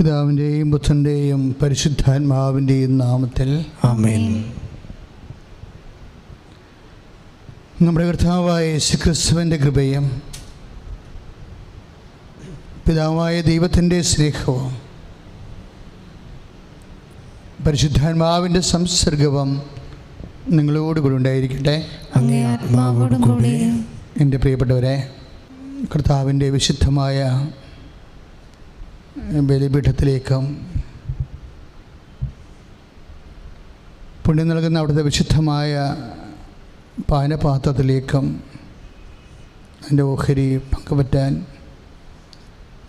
പിതാവിൻ്റെയും പുത്രൻ്റെയും പരിശുദ്ധാത്മാവിൻ്റെയും നാമത്തിൽ ആമേൻ. നമ്മുടെ കർത്താവായ യേശുക്രിസ്തുവിൻ്റെ കൃപയും പിതാവായ ദൈവത്തിൻ്റെ സ്നേഹവും പരിശുദ്ധാത്മാവിൻ്റെ സംസർഗവും നിങ്ങളോടുകൂടി ഉണ്ടായിരിക്കട്ടെ. അങ്ങേ ആത്മാവോടും കൂടെ. എൻ്റെ പ്രിയപ്പെട്ടവരെ, കർത്താവിൻ്റെ വിശുദ്ധമായ ബലിപീഠത്തിലേക്കും പുണ്യം നൽകുന്ന അവിടുത്തെ വിശുദ്ധമായ പാനപാത്രത്തിലേക്കും എൻ്റെ ഓഹരി പങ്കുപറ്റാൻ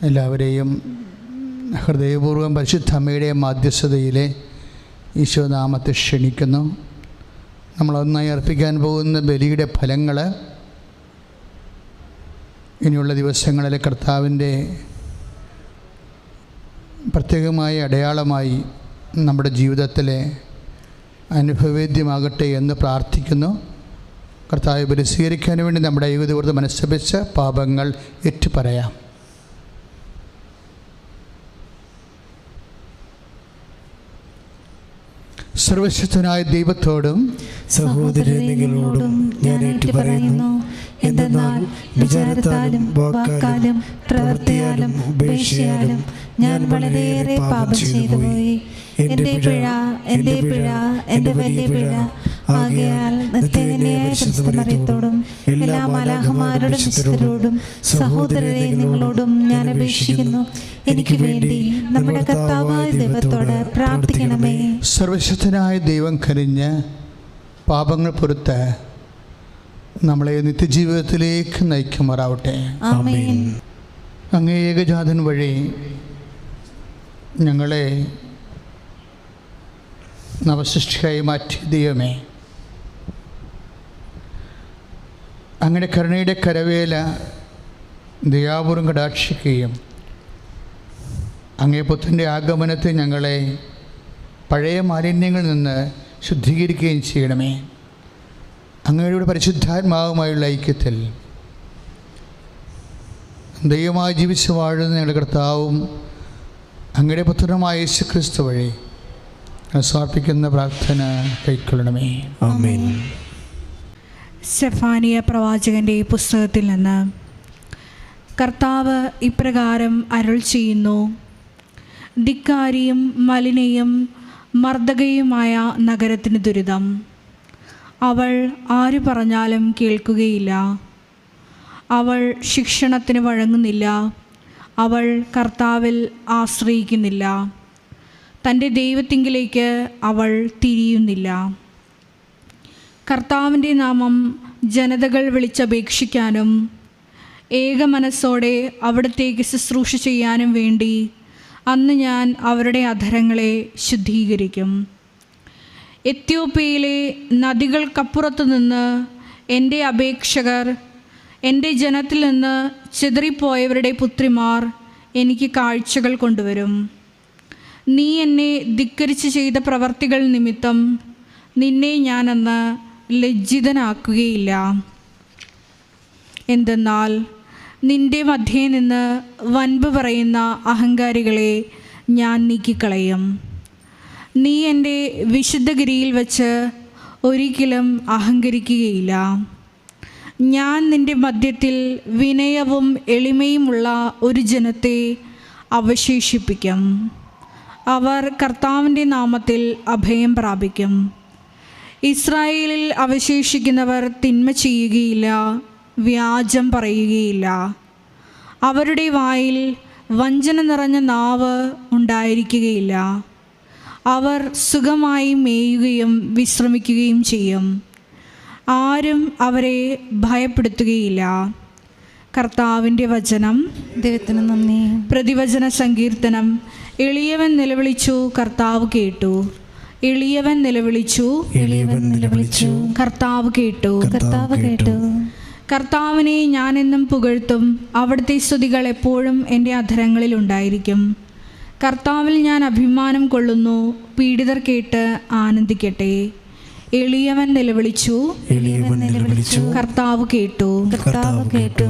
എല്ലാവരെയും ഹൃദയപൂർവ്വം പരിശുദ്ധ അമ്മയുടെ മാധ്യസ്ഥതയിലെ ഈശോനാമത്തെ ക്ഷണിക്കുന്നു. നമ്മളൊന്നായി അർപ്പിക്കാൻ പോകുന്ന ബലിയുടെ ഫലങ്ങൾ ഇനിയുള്ള ദിവസങ്ങളിലെ കർത്താവിൻ്റെ പ്രത്യേകമായ അടയാളമായി നമ്മുടെ ജീവിതത്തിലെ അനുഭവവേദ്യമാകട്ടെ എന്ന് പ്രാർത്ഥിക്കുന്നു. കർത്താവ് ബലി സ്വീകരിക്കാൻ വേണ്ടി നമ്മുടെ യുവതിവൃദ്ധ മനസ്സപിച്ച് പാപങ്ങൾ ഏറ്റുപറയാം. സർവശക്തനായ ദൈവത്തോടും സഹോദരങ്ങളോടും ഞാൻ ഏറ്റുപറയുന്നു. എന്തെന്നാൽ വിചാരത്താലും വാക്കാലും പ്രവൃത്തിയാലും ഉപേക്ഷയാലും ഞാൻ വളരെയേറെ പാപം ചെയ്തു പോയി. എൻ്റെ പിഴ, എൻ്റെ പിഴ, എൻ്റെ വലിയ പിഴ. ആകയാൽ നിത്യകന്യയായ പരിശുദ്ധമറിയത്തോടും എല്ലാ മാലാഖമാരുടെ വിശുദ്ധരോടും സഹോദരരെ നിങ്ങളോടും ഞാൻ അപേക്ഷിക്കുന്നു, എനിക്ക് വേണ്ടി നമ്മുടെ കർത്താവായ ദൈവത്തോട് പ്രാർത്ഥിക്കണമേ. സർവശക്തനായ ദൈവം കനിഞ്ഞ് പാപങ്ങൾ പൊറുത്ത് നമ്മളെ നിത്യജീവിതത്തിലേക്ക് നയിക്കുമാറാവട്ടെ. ആമേൻ. അങ്ങേ ഏകജാതൻ വഴി ഞങ്ങളെ നവസൃഷ്ടിയായി മാറ്റിയ ദൈവമേ, അങ്ങയുടെ കരുണയുടെ കരവേല ദയാപൂർവം കടാക്ഷിക്കുകയും അങ്ങേ പുത്രൻ്റെ ആഗമനത്തെ ഞങ്ങളെ പഴയ മാലിന്യങ്ങളിൽ നിന്ന് ശുദ്ധീകരിക്കുകയും ചെയ്യണമേ. അങ്ങയുടെ പരിശുദ്ധാത്മാവുമായുള്ള ഐക്യത്തിൽ ദൈവമായി ജീവിച്ച് വാഴുന്ന ഞങ്ങളുടെ കർത്താവും അങ്ങയുടെ പുത്രനുമായ യേശുക്രിസ്തു വഴി സമർപ്പിക്കുന്ന പ്രാർത്ഥന കൈക്കൊള്ളണമേ. ആമേൻ. സെഫാനിയ പ്രവാചകൻ്റെ പുസ്തകത്തിൽ നിന്ന് കർത്താവ് ഇപ്രകാരം അരുൾ ചെയ്യുന്നു: ധിക്കാരിയും മലിനയും മർദ്ദകയുമായ നഗരത്തിന് ദുരിതം. അവൾ ആര് പറഞ്ഞാലും കേൾക്കുകയില്ല. അവൾ ശിക്ഷണത്തിന് വഴങ്ങുന്നില്ല. അവൾ കർത്താവിൽ ആശ്രയിക്കുന്നില്ല. തൻ്റെ ദൈവത്തിങ്കിലേക്ക് അവൾ തിരിയുന്നില്ല. കർത്താവിൻ്റെ നാമം ജനതകൾ വിളിച്ചപേക്ഷിക്കാനും ഏകമനസ്സോടെ അവിടത്തേക്ക് ശുശ്രൂഷ ചെയ്യാനും വേണ്ടി അന്ന് ഞാൻ അവരുടെ അധരങ്ങളെ ശുദ്ധീകരിക്കും. എത്യോപ്യയിലെ നദികൾക്കപ്പുറത്തു നിന്ന് എൻ്റെ അപേക്ഷകർ, എൻ്റെ ജനത്തിൽ നിന്ന് ചിതറിപ്പോയവരുടെ പുത്രിമാർ എനിക്ക് കാഴ്ചകൾ കൊണ്ടുവരും. നീ എന്നെ ധിക്കരിച്ച് ചെയ്ത പ്രവർത്തികൾ നിമിത്തം നിന്നെ ഞാനന്ന് ലജ്ജിതനാക്കുകയില്ല. എന്തെന്നാൽ നിൻ്റെ മധ്യേ നിന്ന് വൻപ് പറയുന്ന അഹങ്കാരികളെ ഞാൻ നീക്കിക്കളയും. നീ എൻ്റെ വിശുദ്ധഗിരിയിൽ വച്ച് ഒരിക്കലും അഹങ്കരിക്കുകയില്ല. ഞാൻ നിൻ്റെ മധ്യത്തിൽ വിനയവും എളിമയുമുള്ള ഒരു ജനത്തെ അവശേഷിപ്പിക്കും. അവർ കർത്താവിൻ്റെ നാമത്തിൽ അഭയം പ്രാപിക്കും. ഇസ്രായേലിൽ അവശേഷിക്കുന്നവർ തിന്മ ചെയ്യുകയില്ല, വ്യാജം പറയുകയില്ല. അവരുടെ വായിൽ വഞ്ചന നിറഞ്ഞ നാവ് ഉണ്ടായിരിക്കുകയില്ല. അവർ സുഖമായി മേയുകയും വിശ്രമിക്കുകയും ചെയ്യും. ആരും അവരെ ഭയപ്പെടുത്തുകയില്ല. കർത്താവിൻ്റെ വചനം. ദൈവത്തിന് നന്ദി. പ്രതിവചന സങ്കീർത്തനം. എളിയവൻ നിലവിളിച്ചു, കർത്താവ് കേട്ടു. എളിയവൻ നിലവിളിച്ചു, എളിയവൻ നിലവിളിച്ചു, കർത്താവ് കേട്ടു. കർത്താവ് കേട്ടു. കർത്താവിനെ ഞാനെന്നും പുകഴ്ത്തും. അവിടുത്തെ സ്തുതികൾ എപ്പോഴും എൻ്റെ അധരങ്ങളിൽ ഉണ്ടായിരിക്കും. കർത്താവിൽ ഞാൻ അഭിമാനം കൊള്ളുന്നു. പീഡിതർ കേട്ട് ആനന്ദിക്കട്ടെ. എളിയവൻ നിലവിളിച്ചു, എളിയവൻ നിലവിളിച്ചു, കർത്താവ് കേട്ടു. കർത്താവ് കേട്ടു.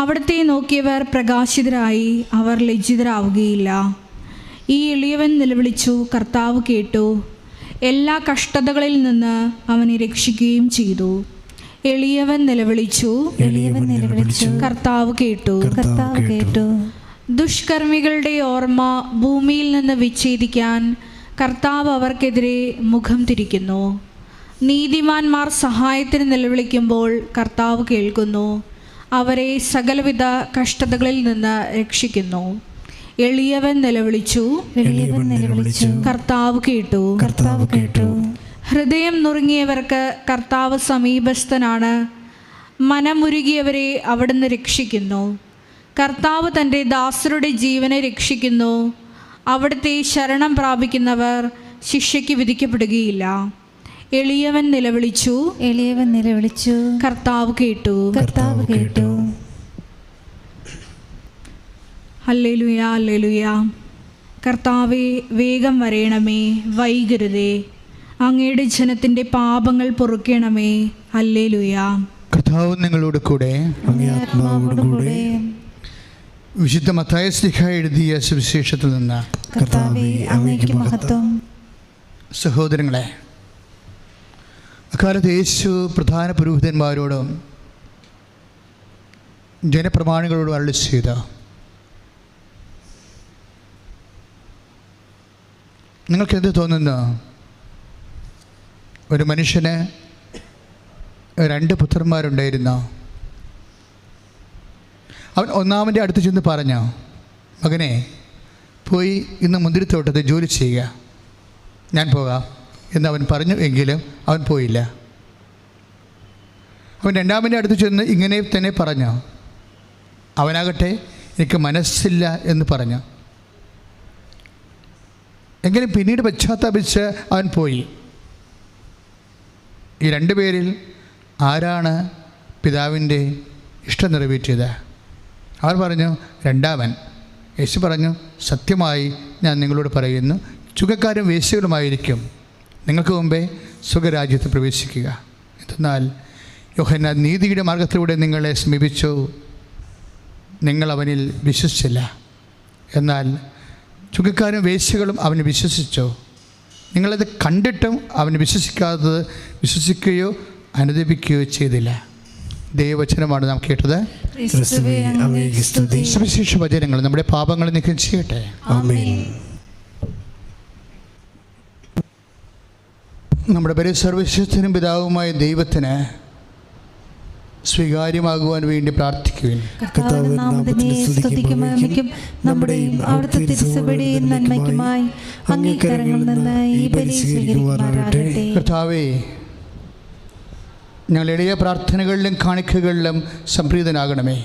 അവിടുത്തെ നോക്കിയവർ പ്രകാശിതരായി, അവർ ലജ്ജിതരാവുകയില്ല. ഈ എളിയവൻ നിലവിളിച്ചു, കർത്താവ് കേട്ടു. എല്ലാ കഷ്ടതകളിൽ നിന്ന് അവനെ രക്ഷിക്കുകയും ചെയ്തു. എളിയവൻ നിലവിളിച്ചു, കർത്താവ് കേട്ടു. ദുഷ്കർമ്മികളുടെ ഓർമ്മ ഭൂമിയിൽ നിന്ന് വിച്ഛേദിക്കാൻ കർത്താവ് അവർക്കെതിരെ മുഖം തിരിക്കുന്നു. നീതിമാന്മാർ സഹായത്തിന് നിലവിളിക്കുമ്പോൾ കർത്താവ് കേൾക്കുന്നു. അവരെ സകലവിധ കഷ്ടതകളിൽ നിന്ന് രക്ഷിക്കുന്നു. എളിയവൻ നിലവിളിച്ചു, കർത്താവ് കേട്ടു. ഹൃദയം നുറുങ്ങിയവർക്ക് കർത്താവ് സമീപസ്ഥനാണ്. മനമുരുകിയവരെ അവിടുന്ന് രക്ഷിക്കുന്നു. കർത്താവ് തൻ്റെ ദാസരുടെ ജീവനെ രക്ഷിക്കുന്നു. അവിടുത്തെ ശരണം പ്രാപിക്കുന്നവർ ശിക്ഷയ്ക്ക് വിധിക്കപ്പെടുകയില്ല. എളിയവൻ നിലവിളിച്ചു, കർത്താവ് കേട്ടു. Hallelujah, hallelujah. കർത്താവേ, വേഗം വരേണമേ, വൈകരുതേ. അങ്ങയുടെ ജനത്തിൻ്റെ പാപങ്ങൾ പൊറുക്കണമേ. ഹല്ലേലൂയ. കർത്താവ് നിങ്ങളോട് കൂടെ. വിശുദ്ധ മത്തായി ശ്ലീഹ എഴുതിയ സുവിശേഷത്തിൽ നിന്ന്. സഹോദരങ്ങളെ, അക്കാലത്ത് യേശു പ്രധാന പുരോഹിതന്മാരോടും ജനപ്രമാണികളോടും അരുളി ചെയ്തു, നിങ്ങൾക്കെന്ത് തോന്നുന്നു? ഒരു മനുഷ്യന് 2 പുത്രന്മാരുണ്ടായിരുന്നു. അവൻ ഒന്നാമൻ്റെ അടുത്ത് ചെന്ന് പറഞ്ഞു, മകനെ, പോയി ഇന്ന് മുന്തിരിത്തോട്ടത്തിൽ ജോലി ചെയ്യുക, ഞാൻ പോകാം എന്നവൻ പറഞ്ഞു. എങ്കിലും അവൻ പോയില്ല. അവൻ രണ്ടാമൻ്റെ അടുത്ത് ചെന്ന് ഇങ്ങനെ തന്നെ പറഞ്ഞു. അവനാകട്ടെ, എനിക്ക് മനസ്സില്ല എന്ന് പറഞ്ഞു. എങ്കിലും പിന്നീട് പശ്ചാത്താപിച്ച് അവൻ പോയി. ഈ 2 പേരിൽ ആരാണ് പിതാവിൻ്റെ ഇഷ്ടം നിറവേറ്റിയത്? അവർ പറഞ്ഞു, രണ്ടാമൻ. യേശു പറഞ്ഞു, സത്യമായി ഞാൻ നിങ്ങളോട് പറയുന്നു, ചുങ്കക്കാരും വേശ്യകളുമായിരിക്കും നിങ്ങൾക്ക് മുമ്പേ സുഖരാജ്യത്ത് പ്രവേശിക്കുക. എന്നാൽ യോഹന്നാൻ നീതിയുടെ മാർഗത്തിലൂടെ നിങ്ങളെ സമീപിച്ചു, നിങ്ങൾ അവനിൽ വിശ്വസിച്ചില്ല. എന്നാൽ ചുങ്കക്കാരും വേശ്യകളും അവന് വിശ്വസിച്ചു. നിങ്ങളത് കണ്ടിട്ടും അവന് വിശ്വസിക്കുകയോ അനുദപിക്കുകയോ ചെയ്തില്ല. ദൈവവചനമാണ് നാം കേട്ടത്. സുവിശേഷ വചനങ്ങൾ നമ്മുടെ പാപങ്ങൾ നീക്കം ചെയ്യട്ടെ. നമ്മുടെ പേര് സർവ്വശക്തനും പിതാവുമായ ദൈവത്തിന് സ്വീകാര്യമാകുവാൻ വേണ്ടി പ്രാർത്ഥിക്കുവിൻ. കർത്താവേ, ഞങ്ങൾ എളിയ പ്രാർത്ഥനകളിലും കാണിക്കകളിലും സംപ്രീതനാകണമേ.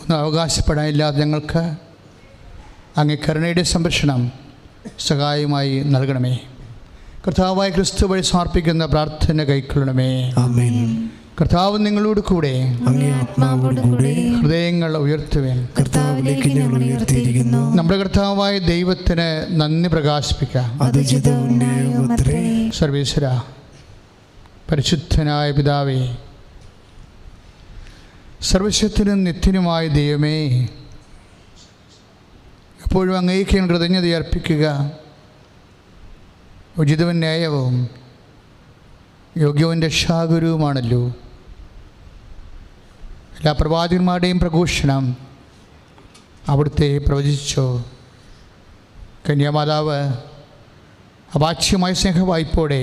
ഒന്നും അവകാശപ്പെടാനില്ലാതെ ഞങ്ങൾക്ക് അങ്ങേ കരുണയുടെ സംരക്ഷണം സഹായമായി നൽകണമേ. കർത്താവായ ക്രിസ്തു വഴി സമർപ്പിക്കുന്ന പ്രാർത്ഥന കൈക്കൊള്ളണമേ. കർത്താവ് നിങ്ങളോട് കൂടെ. ഹൃദയങ്ങൾ ഉയർത്തുവേൻ. നമ്മുടെ കർത്താവായ ദൈവത്തിന് നന്ദി പ്രകാശിപ്പിക്കാം. സർവേശ്വര, പരിശുദ്ധനായ പിതാവേ, സർവശക്തനും നിത്യനുമായ ദൈവമേ, എപ്പോഴും അങ്ങേക്ക് കൃതജ്ഞത അർപ്പിക്കുക ഉചിതവും ന്യായവും യോഗ്യവും രക്ഷാഗുരുവുമാണല്ലോ. എല്ലാ പ്രവാചകന്മാരുടെയും പ്രഘോഷണം അവിടുത്തെ പ്രവചിച്ചു. കന്യാമാതാവ് അവാച്യമായ സ്നേഹവായ്പോടെ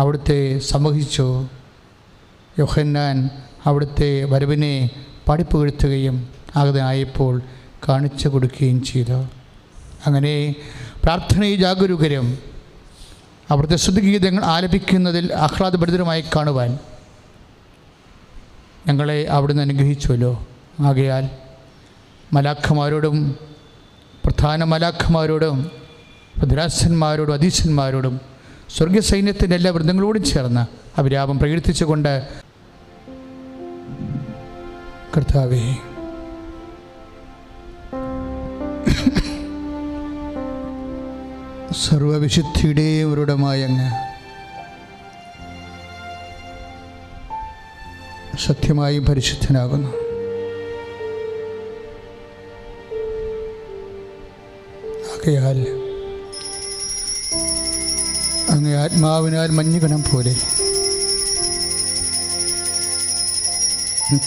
അവിടുത്തെ സംവഹിച്ചു. യോഹന്നാൻ അവിടുത്തെ വരവിനെ പാടിപ്പുകഴ്ത്തുകയും ആഗതനായപ്പോൾ കാണിച്ചു കൊടുക്കുകയും ചെയ്തു. അങ്ങനെ പ്രാർത്ഥനയിൽ ജാഗരൂകരും അവിടുത്തെ സ്തുതിഗീതങ്ങൾ ആലപിക്കുന്നതിൽ ആഹ്ലാദഭരിതരമായി കാണുവാൻ ഞങ്ങളെ അവിടുന്ന് അനുഗ്രഹിച്ചുവല്ലോ. ആകയാൽ മലാഖമാരോടും പ്രധാന മലാഖമാരോടും ഭദ്രാസന്മാരോടും അധീശന്മാരോടും സ്വർഗീയ സൈന്യത്തിൻ്റെ എല്ലാ വൃന്ദങ്ങളോടും ചേർന്ന് അവിരാപം പ്രകീർത്തിച്ചുകൊണ്ട്, കർത്താവേ, സർവവിശുദ്ധിയുടെയും ഉറവിടമായ അങ്ങ് സത്യമായും പരിശുദ്ധനാകുന്നു. ആകയാൽ അങ്ങേ ആത്മാവിനാൽ മഞ്ഞുകണം പോലെ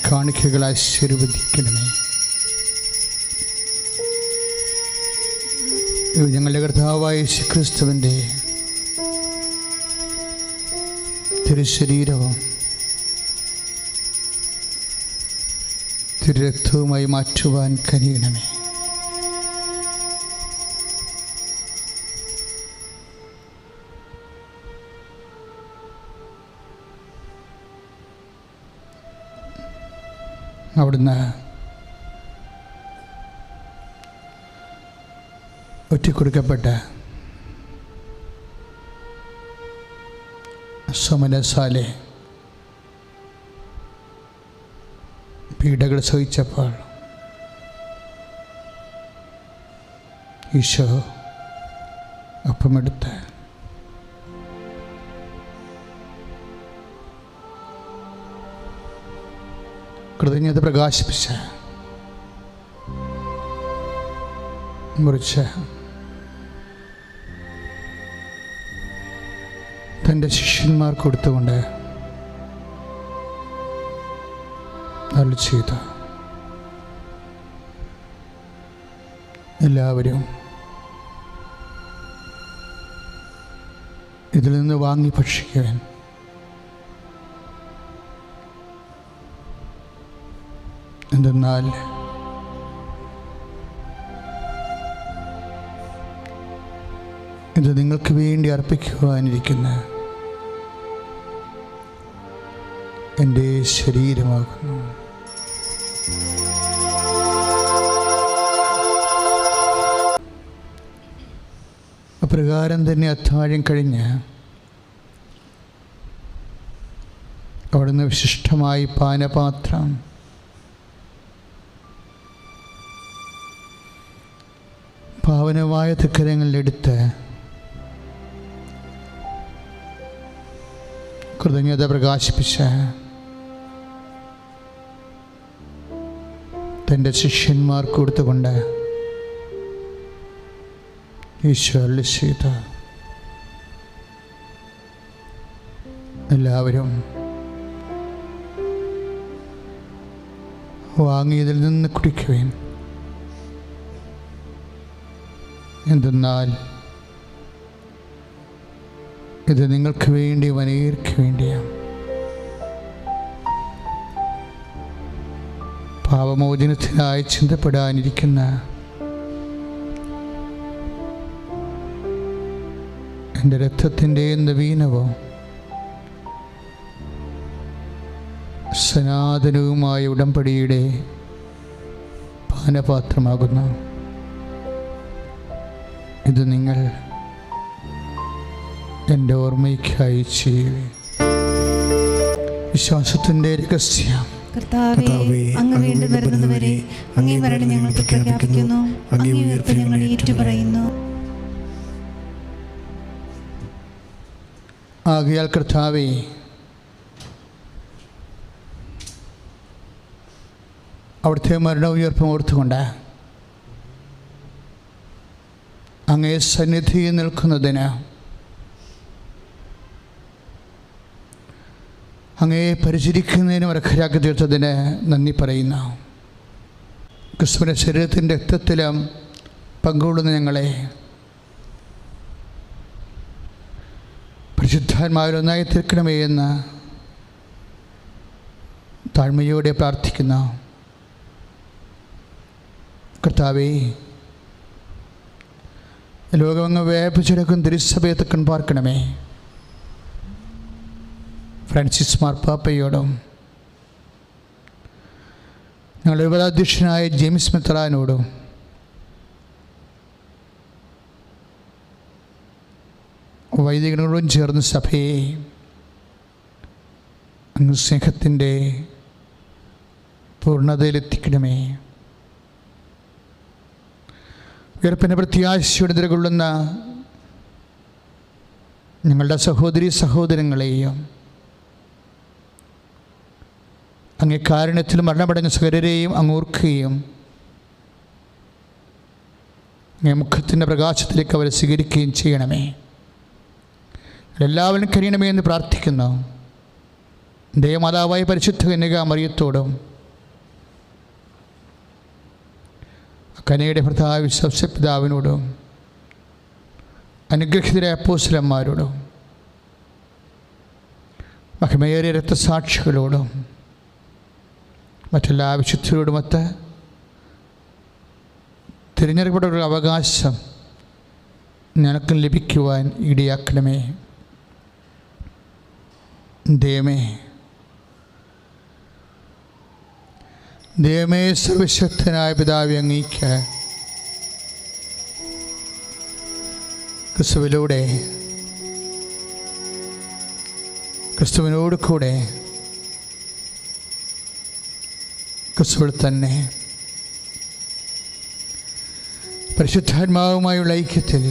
കാണിക്കകളായി ആശീർവദിക്കണമേ. ഞങ്ങളുടെ കർത്താവായ യേശുക്രിസ്തുവിൻ്റെ തിരുശരീരവും തിരുരക്തവുമായി മാറ്റുവാൻ കനിയണമേ. അവിടുന്ന് ഒറ്റിക്കൊടുക്കപ്പെട്ട സമനസാലെ പീഡകൾ സഹിച്ചപ്പോൾ ഈശോ അപ്പമെടുത്ത് കൃതജ്ഞത പ്രകാശിപ്പിച്ച് മുറിച്ച് തൻ്റെ ശിഷ്യന്മാർക്ക് കൊടുത്തുകൊണ്ട് അരുളി ചെയ്തു, എല്ലാവരും ഇതിൽ നിന്ന് വാങ്ങി ഭക്ഷിക്കുവാൻ. എന്തെന്നാൽ ഇത് നിങ്ങൾക്ക് വേണ്ടി അർപ്പിക്കുവാനിരിക്കുന്ന എൻ്റെ ശരീരമാകുന്നു. അപ്രകാരം തന്നെ അത്താഴം കഴിഞ്ഞ് അവിടുന്ന് വിശിഷ്ടമായി പാനപാത്രം പാവനമായ തൃക്കരങ്ങളിലെടുത്ത് കൃതജ്ഞത പ്രകാശിപ്പിച്ച് തൻ്റെ ശിഷ്യന്മാർക്ക് കൊടുത്തുകൊണ്ട് ഈശോ അരുളി ചെയ്തു, എല്ലാവരും വാങ്ങിയതിൽ നിന്ന് കുടിക്കുവേൻ. എന്തെന്നാൽ ഇത് നിങ്ങൾക്ക് വേണ്ടി അനേകർക്ക് വേണ്ടിയാണ്. പാപമോചനത്തിനായി ചിന്തപ്പെടാനിരിക്കുന്ന എൻ്റെ രക്തത്തിൻ്റെ നവീനവും സനാതനവുമായ ഉടമ്പടിയുടെ പാനപാത്രമാകുന്നു. ഇത് നിങ്ങൾ എൻ്റെ ഓർമ്മയ്ക്കായി ചെയ്യുവേ. വിശ്വാസത്തിൻ്റെ രഹസ്യം. കർത്താവേ, അങ്ങ് വീണ്ടും വരുന്നതുവരെ അങ്ങേ മരണം ഞങ്ങൾ പ്രഖ്യാപിക്കുന്നു, അങ്ങേ ഉയർപ്പ് ഞങ്ങൾ ഏറ്റുപറയുന്നു. ആകയാൽ കർത്താവേ, അവിടുത്തെ മരണ ഉയർപ്പം ഓർത്തുകൊണ്ട് അങ്ങേ സന്നിധിയിൽ നിൽക്കുന്നതിന്, അങ്ങയെ പരിചരിക്കുന്നതിനും അർഹരാക്കി തീർത്തതിന് നന്ദി പറയുന്നു. ക്രിസ്തുവിൻ്റെ ശരീരത്തിൻ്റെ രക്തത്തിലും പങ്കുകൊള്ളുന്ന ഞങ്ങളെ പരിശുദ്ധാത്മാവിലൊന്നായി തീർക്കണമേ എന്ന് താഴ്മയോടെ പ്രാർത്ഥിക്കുന്നു. കർത്താവേ, ലോകമങ്ങ് വ്യാപിച്ചെടുക്കും തിരുസഭയെ തെക്കൻ പാർക്കണമേ. ഫ്രാൻസിസ് മാർപ്പാപ്പയോടും ഞങ്ങളുടെ ഉപരാധ്യക്ഷനായ ജെയിംസ് മെത്രാനോടും വൈദികനോടും ചേർന്ന് സഭയെ അങ്ങ് സ്നേഹത്തിൻ്റെ പൂർണ്ണതയിലെത്തിക്കണമേ. ഉയർപ്പിൻ്റെ പ്രത്യാശയോടെ നിലകൊള്ളുന്ന ഞങ്ങളുടെ സഹോദരി സഹോദരങ്ങളെയും അങ്ങേ കാരുണ്യത്തിൽ മരണമടഞ്ഞ സകലരെയും അങ്ങ് ഓർക്കുകയും മുഖത്തിൻ്റെ പ്രകാശത്തിലേക്ക് അവരെ സ്വീകരിക്കുകയും ചെയ്യണമേ. എല്ലാവരും കഴിയണമേ എന്ന് പ്രാർത്ഥിക്കുന്നു. ദൈവമാതാവായ പരിശുദ്ധ കന്യകാമറിയത്തോടും കന്യകയുടെ ഭർത്താവ് പിതാവിനോടും അനുഗ്രഹിതരായ അപ്പോസ്തലന്മാരോടും മഹിമയേറിയ രക്തസാക്ഷികളോടും മറ്റെല്ലാ വിശുദ്ധരോടുമൊത്ത് തിരഞ്ഞെടുക്കപ്പെട്ട ഒരു അവകാശം നിനക്ക് ലഭിക്കുവാൻ ഇടയാക്കണമേ. ദൈവമേ സർവശക്തനായ പിതാവേ, അങ്ങേക്ക് ക്രിസ്തുവിനോട് കൂടെ ക്രിസ്തുവിൽ തന്നെ പരിശുദ്ധാത്മാവുമായുള്ള ഐക്യത്തിൽ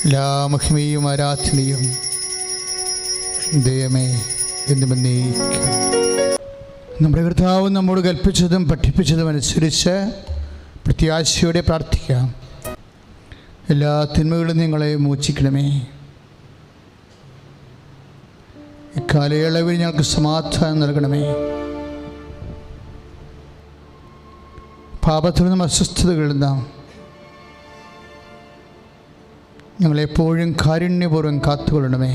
എല്ലാ മഹിമയും ആരാധനയും ദൈവമേ എന്നും എന്നേക്കും. നമ്മുടെ കർത്താവ് നമ്മോട് കൽപ്പിച്ചതും പഠിപ്പിച്ചതും അനുസരിച്ച് പ്രത്യാശയോടെ പ്രാർത്ഥിക്കാം. എല്ലാ തിന്മകളും നിങ്ങളെ മോചിക്കണമേ. ഇക്കാലയളവിൽ ഞങ്ങൾക്ക് സമാധാനം നൽകണമേ. പാപത്തിൽ നിന്നും അസ്വസ്ഥതകളിൽ നിന്നും ഞങ്ങളെപ്പോഴും കാരുണ്യപൂർവ്വം കാത്തുകൊള്ളണമേ.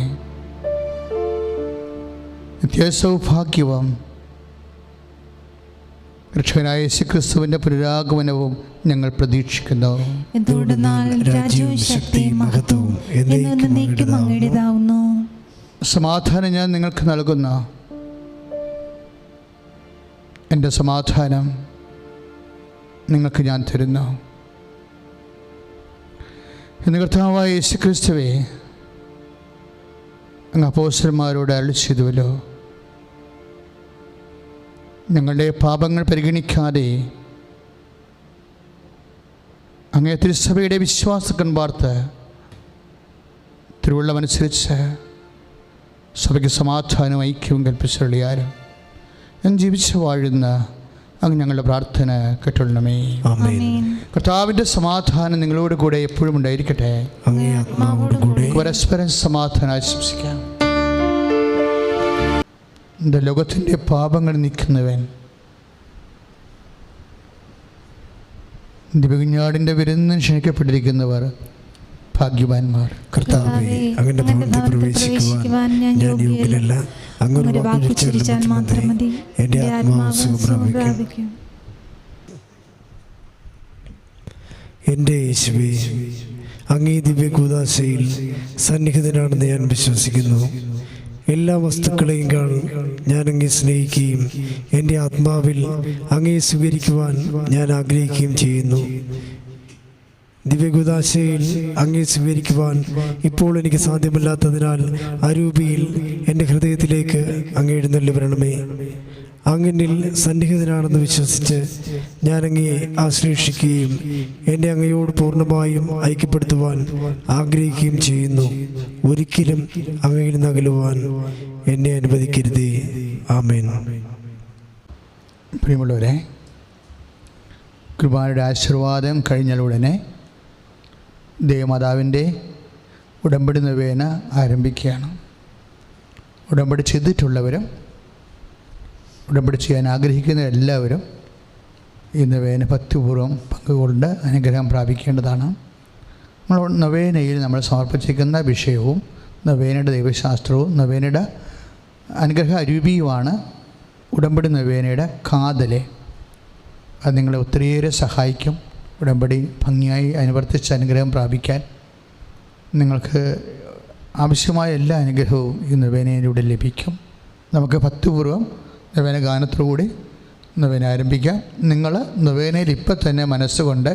നിത്യസൗഭാഗ്യവും രക്ഷകനായ യേശുക്രിസ്തുവിന്റെ പുനരാഗമനവും ഞങ്ങൾ പ്രതീക്ഷിക്കുന്നു. സമാധാനം ഞാൻ നിങ്ങൾക്ക് നൽകുന്നു. എൻ്റെ സമാധാനം നിങ്ങൾക്ക് ഞാൻ തരുന്നു എന്ന് കർത്താവായ യേശുക്രിസ്തുവേ അങ്ങ് അപ്പോസ്തലന്മാരോട് അരുളി ചെയ്തുവല്ലോ. ഞങ്ങളുടെ പാപങ്ങൾ പരിഗണിക്കാതെ അങ്ങേ തിരുസഭയുടെ വിശ്വാസക്കൻ വാർത്ത് തിരുവുള്ളമനുസരിച്ച് സഭയ്ക്ക് സമാധാനവും ഐക്യവും കൽപ്പിച്ചുള്ളിയാരും ഞാൻ ജീവിച്ച് വാഴുന്ന അങ്ങ് ഞങ്ങളുടെ പ്രാർത്ഥന കേട്ടുള്ളണമേ. കർത്താവിൻ്റെ സമാധാനം നിങ്ങളോട് കൂടെ എപ്പോഴും ഉണ്ടായിരിക്കട്ടെ. പരസ്പരം സമാധാനം ആശംസിക്കാം. എൻ്റെ ലോകത്തിൻ്റെ പാപങ്ങൾ നീക്കുന്നവൻ ദിവ്യകുഞ്ഞാടിൻ്റെ വിരുന്നിന് ക്ഷണിക്കപ്പെട്ടിരിക്കുന്നവർ ഭാഗ്യവാന്മാർ. കർത്താവേ, അങ്ങയുടെ ഭവനത്തിൽ പ്രവേശിക്കുവാൻ ഞാൻ യോഗ്യനല്ല. അങ്ങൊരു വാക്ക് ഉച്ചരിച്ചാൽ മാത്രം മതി, എൻ്റെ ആത്മാവ് സുഖം പ്രാപിക്കും. എൻ്റെ യേശുവേ, അങ്ങേ ദിവ്യകൂദാശയിൽ സന്നിഹിതനാണെന്ന് ഞാൻ വിശ്വസിക്കുന്നു. എല്ലാ വസ്തുക്കളെയും ഞാൻ അങ്ങേ സ്നേഹിക്കുകയും എൻ്റെ ആത്മാവിൽ അങ്ങേ സ്വീകരിക്കുവാൻ ഞാൻ ആഗ്രഹിക്കുകയും ചെയ്യുന്നു. ദിവ്യകൂദാശയിൽ അങ്ങേ സ്വീകരിക്കുവാൻ ഇപ്പോൾ എനിക്ക് സാധ്യമല്ലാത്തതിനാൽ അരൂപിയിൽ എൻ്റെ ഹൃദയത്തിലേക്ക് അങ്ങ് എഴുന്നള്ളി വരണമേ. അങ്ങനിൽ സന്നിഹിതനാണെന്ന് വിശ്വസിച്ച് ഞാൻ അങ്ങയെ ആശ്ലേഷിക്കുകയും എന്നെ അങ്ങയോട് പൂർണ്ണമായും ഐക്യപ്പെടുത്തുവാൻ ആഗ്രഹിക്കുകയും ചെയ്യുന്നു. ഒരിക്കലും അങ്ങയിൽ നിന്ന് അകലുവാൻ എന്നെ അനുവദിക്കരുതേ. ആമേൻ. പ്രിയമുള്ളവരെ, കുർബാനയുടെ ആശീർവാദം കഴിഞ്ഞാൽ ഉടനെ ദേവമാതാവിൻ്റെ ഉടമ്പടി നൊവേന ആരംഭിക്കുകയാണ്. ഉടമ്പടി ചെയ്തിട്ടുള്ളവരും ഉടമ്പടി ചെയ്യാൻ ആഗ്രഹിക്കുന്ന എല്ലാവരും ഈ നൊവേന ഭക്തിപൂർവ്വം പങ്കുകൊണ്ട് അനുഗ്രഹം പ്രാപിക്കേണ്ടതാണ്. നമ്മൾ നൊവേനയിൽ നമ്മൾ സമർപ്പിച്ചിരിക്കുന്ന വിഷയവും നൊവേനയുടെ ദൈവശാസ്ത്രവും നൊവേനയുടെ അനുഗ്രഹ അരൂപിയുമാണ് ഉടമ്പടി നൊവേനയുടെ കാതല്. അത് നിങ്ങളെ ഒത്തിരിയേറെ സഹായിക്കും. ഉടമ്പടി ഭംഗിയായി അനുവർത്തിച്ച് അനുഗ്രഹം പ്രാപിക്കാൻ നിങ്ങൾക്ക് ആവശ്യമായ എല്ലാ അനുഗ്രഹവും ഈ നൊവേനയിലൂടെ ലഭിക്കും. നമുക്ക് ഭക്തിപൂർവ്വം നൊവേന ഗാനത്തോടുകൂടി നൊവേന ആരംഭിക്കാം. നിങ്ങൾ നൊവേനയിൽ ഇപ്പം തന്നെ മനസ്സുകൊണ്ട്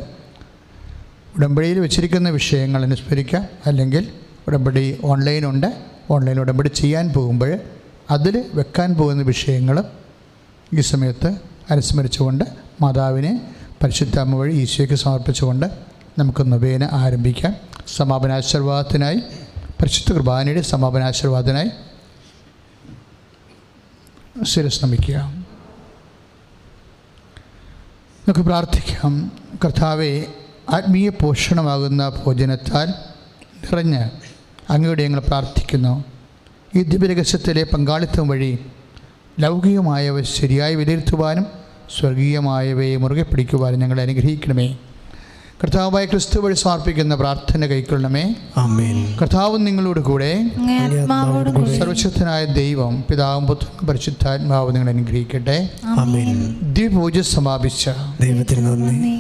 ഉടമ്പടിയിൽ വെച്ചിരിക്കുന്ന വിഷയങ്ങൾ അനുസ്മരിക്കാം. അല്ലെങ്കിൽ ഉടമ്പടി ഓൺലൈനുണ്ട്, ഓൺലൈൻ ഉടമ്പടി ചെയ്യാൻ പോകുമ്പോൾ അതിൽ വെക്കാൻ പോകുന്ന വിഷയങ്ങളും ഈ സമയത്ത് അനുസ്മരിച്ചുകൊണ്ട് മാതാവിനെ പരിശുദ്ധ അമ്മ വഴി ഈശോയ്ക്ക് സമർപ്പിച്ചുകൊണ്ട് നമുക്ക് നൊവേന ആരംഭിക്കാം. സമാപനാശീർവാദത്തിനായി പരിശുദ്ധ കുർബാനയുടെ സമാപനാശീർവാദത്തിനായി ശിരസ് നമിക്കുക. നമുക്ക് പ്രാർത്ഥിക്കാം. കർത്താവെ, ആത്മീയ പോഷണമാകുന്ന ഭോജനത്താൽ നിറഞ്ഞ് അങ്ങയോട് ഞങ്ങൾ പ്രാർത്ഥിക്കുന്നു. ഈ ദിവ്യരഹസ്യത്തിലെ പങ്കാളിത്തം വഴി ലൗകികമായവ ശരിയായി വിലയിരുത്തുവാനും സ്വർഗീയമായവയെ മുറുകെ പിടിക്കുവാനും ഞങ്ങളെ അനുഗ്രഹിക്കണമേ. കർത്താവായ ക്രിസ്തു വഴി സമർപ്പിക്കുന്ന പ്രാർത്ഥന കൈക്കൊള്ളണമേ. ആമേൻ. കർത്താവും നിങ്ങളോട് കൂടെ. സർവശക്തനായ ദൈവം പിതാവും പുത്രനും പരിശുദ്ധാത്മാവും നിങ്ങളെ അനുഗ്രഹിക്കട്ടെ. ആമേൻ. ദിവ്യപൂജ സമാപിച്ച ദൈവത്തിന് നന്ദി.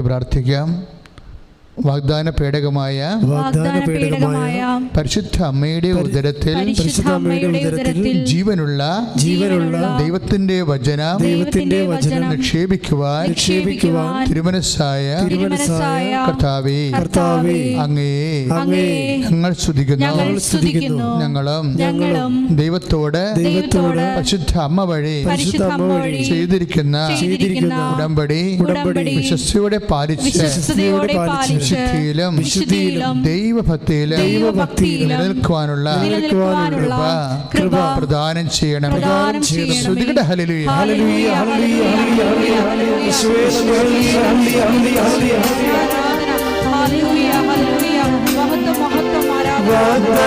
പ്രാർത്ഥിക്കാം. വാഗ്ദാന പേടകമായ പരിശുദ്ധ അമ്മയുടെ ഉദരത്തിൽ ജീവനുള്ള ദൈവത്തിന്റെ വചനം നിക്ഷേപിക്കുവാൻ തിരുമനസ്സായ കർത്താവേ, അങ്ങയെ ഞങ്ങൾ സ്തുതിക്കുന്നു. ഞങ്ങളും ദൈവത്തോട് പരിശുദ്ധ അമ്മ വഴി ചെയ്തിരിക്കുന്ന ഉടമ്പടി വിശ്വസ്തയോടെ പാലിച്ച് വിശുദ്ധിയിലും ദൈവഭക്തിയിലും നിലനിൽക്കുവാനുള്ള കൃപ പ്രദാനം ചെയ്യണം. ശ്രുതികട ഹല്ലേലൂയ ഹല്ലേലൂയ ഹല്ലേലൂയ ഹല്ലേലൂയ മഹത്വം ആരാധന.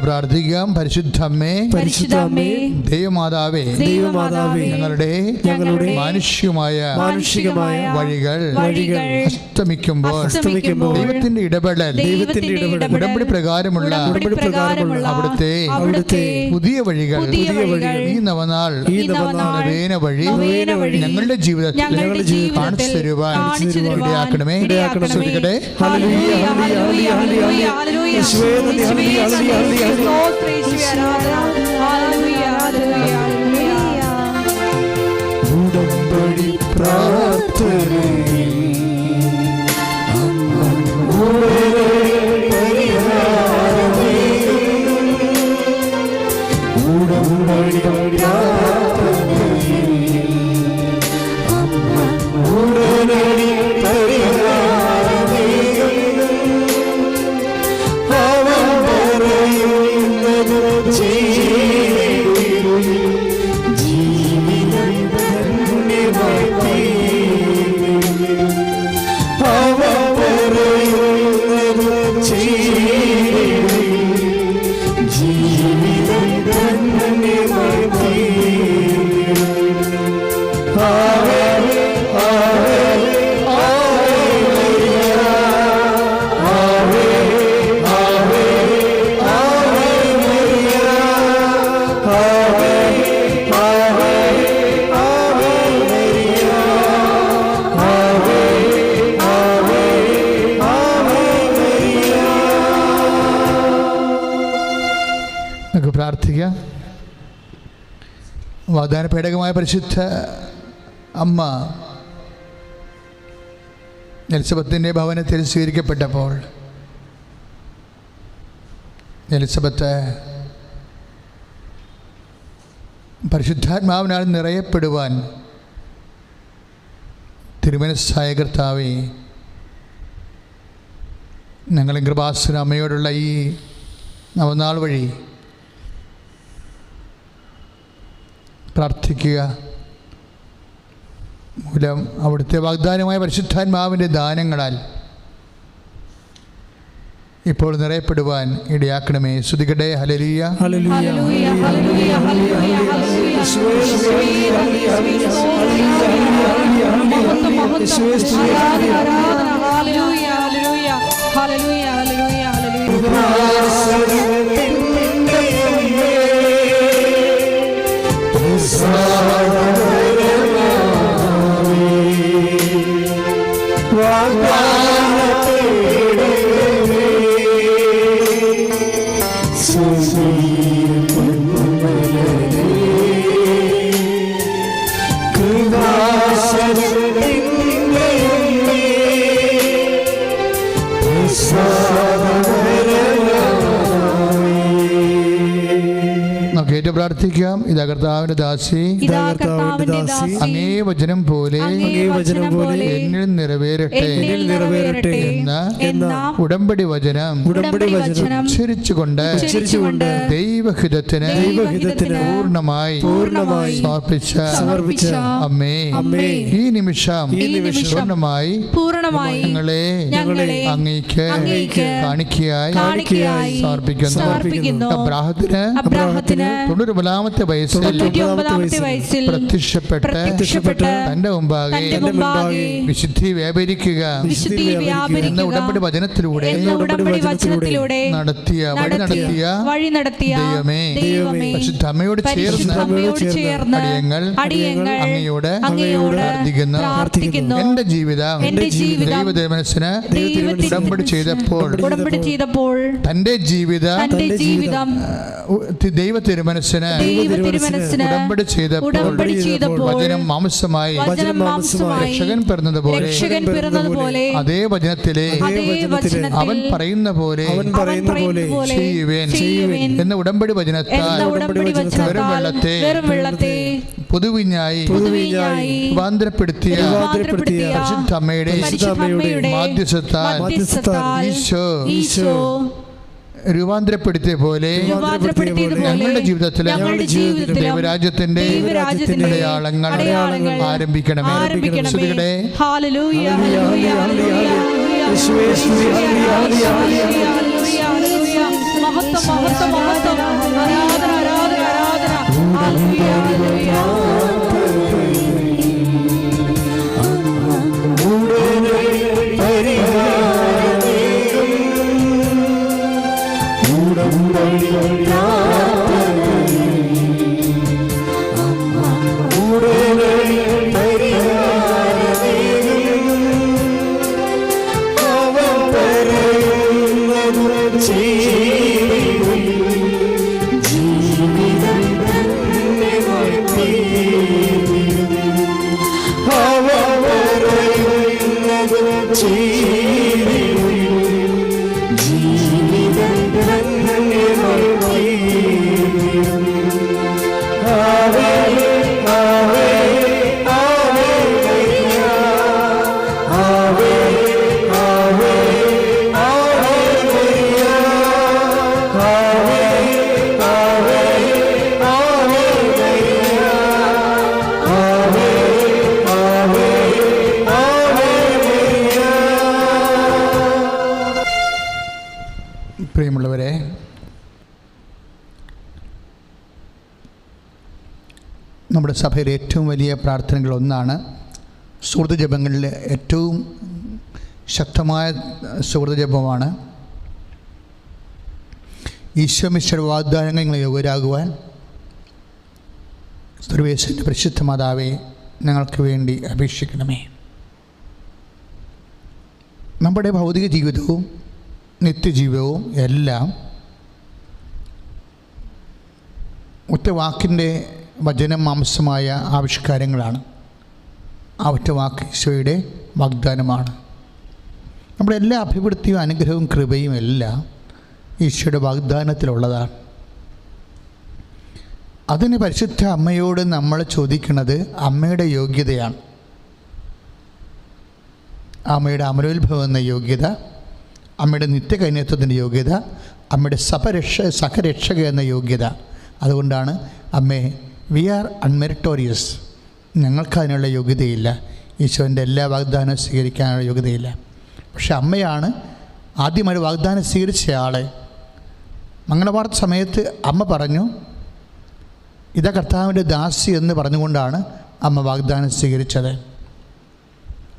പ്രാർത്ഥിക്കാം. പരിശുദ്ധമ്മേ, പരിശുദ്ധമ്മേ, ദൈവമാതാവേ, ദൈവമാതാവേ, ഞങ്ങളുടെ മാനുഷികമായ വഴികൾ അസ്തമിക്കുമ്പോൾ ദൈവത്തിന്റെ ഇടപെടൽ, ഉടമ്പടി പ്രകാരമുള്ള അവിടുത്തെ പുതിയ വഴികൾ ഈ നവനാൾ നവേന വഴി ഞങ്ങളുടെ ജീവിതത്തിൽ കാണിച്ചു തരുവാൻ ഇടയാക്കണമേ. ശ്രദ്ധിക്കട്ടെ. ഉടമ്പടി പ്രാർത്ഥനയിൽ പ്രാർത്ഥിക്കാം. വാഗ്ദാന പേടകമായ പരിശുദ്ധ അമ്മ എലിസബത്തിൻ്റെ ഭവനത്തിൽ സ്വീകരിക്കപ്പെട്ടപ്പോൾ എലിസബത്ത് പരിശുദ്ധാത്മാവിനാൽ നിറയപ്പെടുവാൻ തിരുമനസ്സായ കർത്താവേ, ഞങ്ങളും കൃപാസന അമ്മയോടുള്ള ഈ നവനാൾ വഴി പ്രാർത്ഥിക്കുക മൂലം അവിടുത്തെ വാഗ്ദാനമായ പരിശുദ്ധാത്മാവിൻ്റെ ദാനങ്ങളാൽ ഇപ്പോൾ നിറയപ്പെടുവാൻ ഇടയാക്കണമേ. സ്തുതിക്കട്ടെ. ഹല്ലേലൂയ, ഹല്ലേലൂയ, ഹല്ലേലൂയ, ഹല്ലേലൂയ, നമുക്ക് പ്രാർത്ഥിക്കാം. ഇതാ കർത്താവിന്റെ ദാസി, അങ്ങേ വചനം പോലെ എന്നിൽ നിറവേറട്ടെ എന്ന ഉടമ്പടി വചനം ഉച്ചരിച്ചുകൊണ്ട് ദൈവഹിതത്തിന് പൂർണ്ണമായി സമർപ്പിച്ച അമ്മേ, ഈ നിമിഷം പൂർണ്ണമായി ഞങ്ങളെ അങ്ങേക്ക് കാണിക്കയായി സമർപ്പിക്കുന്നു. അബ്രാഹത്തിന് 99 വയസ്സിൽ പ്രത്യക്ഷപ്പെട്ട് തന്റെ മുമ്പാകെ വിശുദ്ധി വ്യാപരിക്കുക എന്ന ഉടമ്പടി വചനത്തിലൂടെ നടത്തിയ ദൈവമേ, പരിശുദ്ധ അമ്മയോട് ചേർന്ന് അടിയങ്ങൾ അങ്ങയോട് പ്രാർത്ഥിക്കുന്നു. എന്റെ ജീവിതം ദൈവദേവനത്തിന് ഉടമ്പടി ചെയ്തപ്പോൾ തന്റെ ജീവിതം ദൈവ തിരുമനസ്സിന് ഉടമ്പടി ചെയ്തപ്പോൾ വചനം മാംസമായി രക്ഷകൻ പിറന്നതുപോലെ അതേ വചനത്തിലെ അവൻ പറയുന്ന പോലെ ചെയ്യുവേൻ എന്ന ഉടമ്പടി വചനത്താൽ വെറും വെള്ളത്തെ പുതുവിഞ്ഞായി രൂപാന്തരപ്പെടുത്തിയ പരിശുദ്ധ അമ്മയുടെ മാധ്യസ്ഥത്താൽ ഈശോ രൂപാന്തരപ്പെടുത്തിയ പോലെ ഞങ്ങളുടെ ജീവിതത്തിലെ ദൈവരാജ്യത്തിന്റെ അടയാളങ്ങൾ ആരംഭിക്കണമേ. മഹത്വം മഹത്വം മഹത്വം. ആരാധന ആരാധന ആരാധന. ഹല്ലേലൂയ ഹല്ലേലൂയ. പ്രിയമുള്ളവരെ, നമ്മുടെ സഭയിലെ ഏറ്റവും വലിയ പ്രാർത്ഥനകളൊന്നാണ് സുഹൃത്ത് ജപങ്ങളിൽ ഏറ്റവും ശക്തമായ സുഹൃത്ത് ജപമാണ് ഈശോമിശിഹായുടെ വാഗ്ദാനങ്ങൾ നിങ്ങൾ യോഗ്യരാകുവാൻ സർവേശ്വരൻ്റെ പരിശുദ്ധ മാതാവേ ഞങ്ങൾക്ക് വേണ്ടി അപേക്ഷിക്കണമേ. നമ്മുടെ ഭൗതിക ജീവിതവും നിത്യജീവിതവും എല്ലാം ഒറ്റ വാക്കിൻ്റെ വചനം മാംസമായ ആവിഷ്കാരങ്ങളാണ്. ആ ഒറ്റ വാക്ക് ഈശോയുടെ വാഗ്ദാനമാണ്. നമ്മുടെ എല്ലാ അഭിവൃദ്ധിയും അനുഗ്രഹവും കൃപയും എല്ലാം ഈശോയുടെ വാഗ്ദാനത്തിലുള്ളതാണ്. അതിന് പരിശുദ്ധ അമ്മയോട് നമ്മൾ ചോദിക്കുന്നത് അമ്മയുടെ യോഗ്യതയാണ്. അമ്മയുടെ അമലോത്ഭവം എന്ന യോഗ്യത, അമ്മയുടെ നിത്യകന്യത്വത്തിൻ്റെ യോഗ്യത, അമ്മയുടെ സഹരക്ഷക എന്ന യോഗ്യത. അതുകൊണ്ടാണ് അമ്മേ, വി ആർ അൺമെറിറ്റോറിയസ്, ഞങ്ങൾക്ക് അതിനുള്ള യോഗ്യതയില്ല, ഈശോൻ്റെ എല്ലാ വാഗ്ദാനവും സ്വീകരിക്കാനുള്ള യോഗ്യതയില്ല. പക്ഷെ അമ്മയാണ് ആദ്യമായി വാഗ്ദാനം സ്വീകരിച്ച ആളെ. മംഗളവാർത്ത സമയത്ത് അമ്മ പറഞ്ഞു, ഇതാ കർത്താവിൻ്റെ ദാസി എന്ന് പറഞ്ഞുകൊണ്ടാണ് അമ്മ വാഗ്ദാനം സ്വീകരിച്ചത്.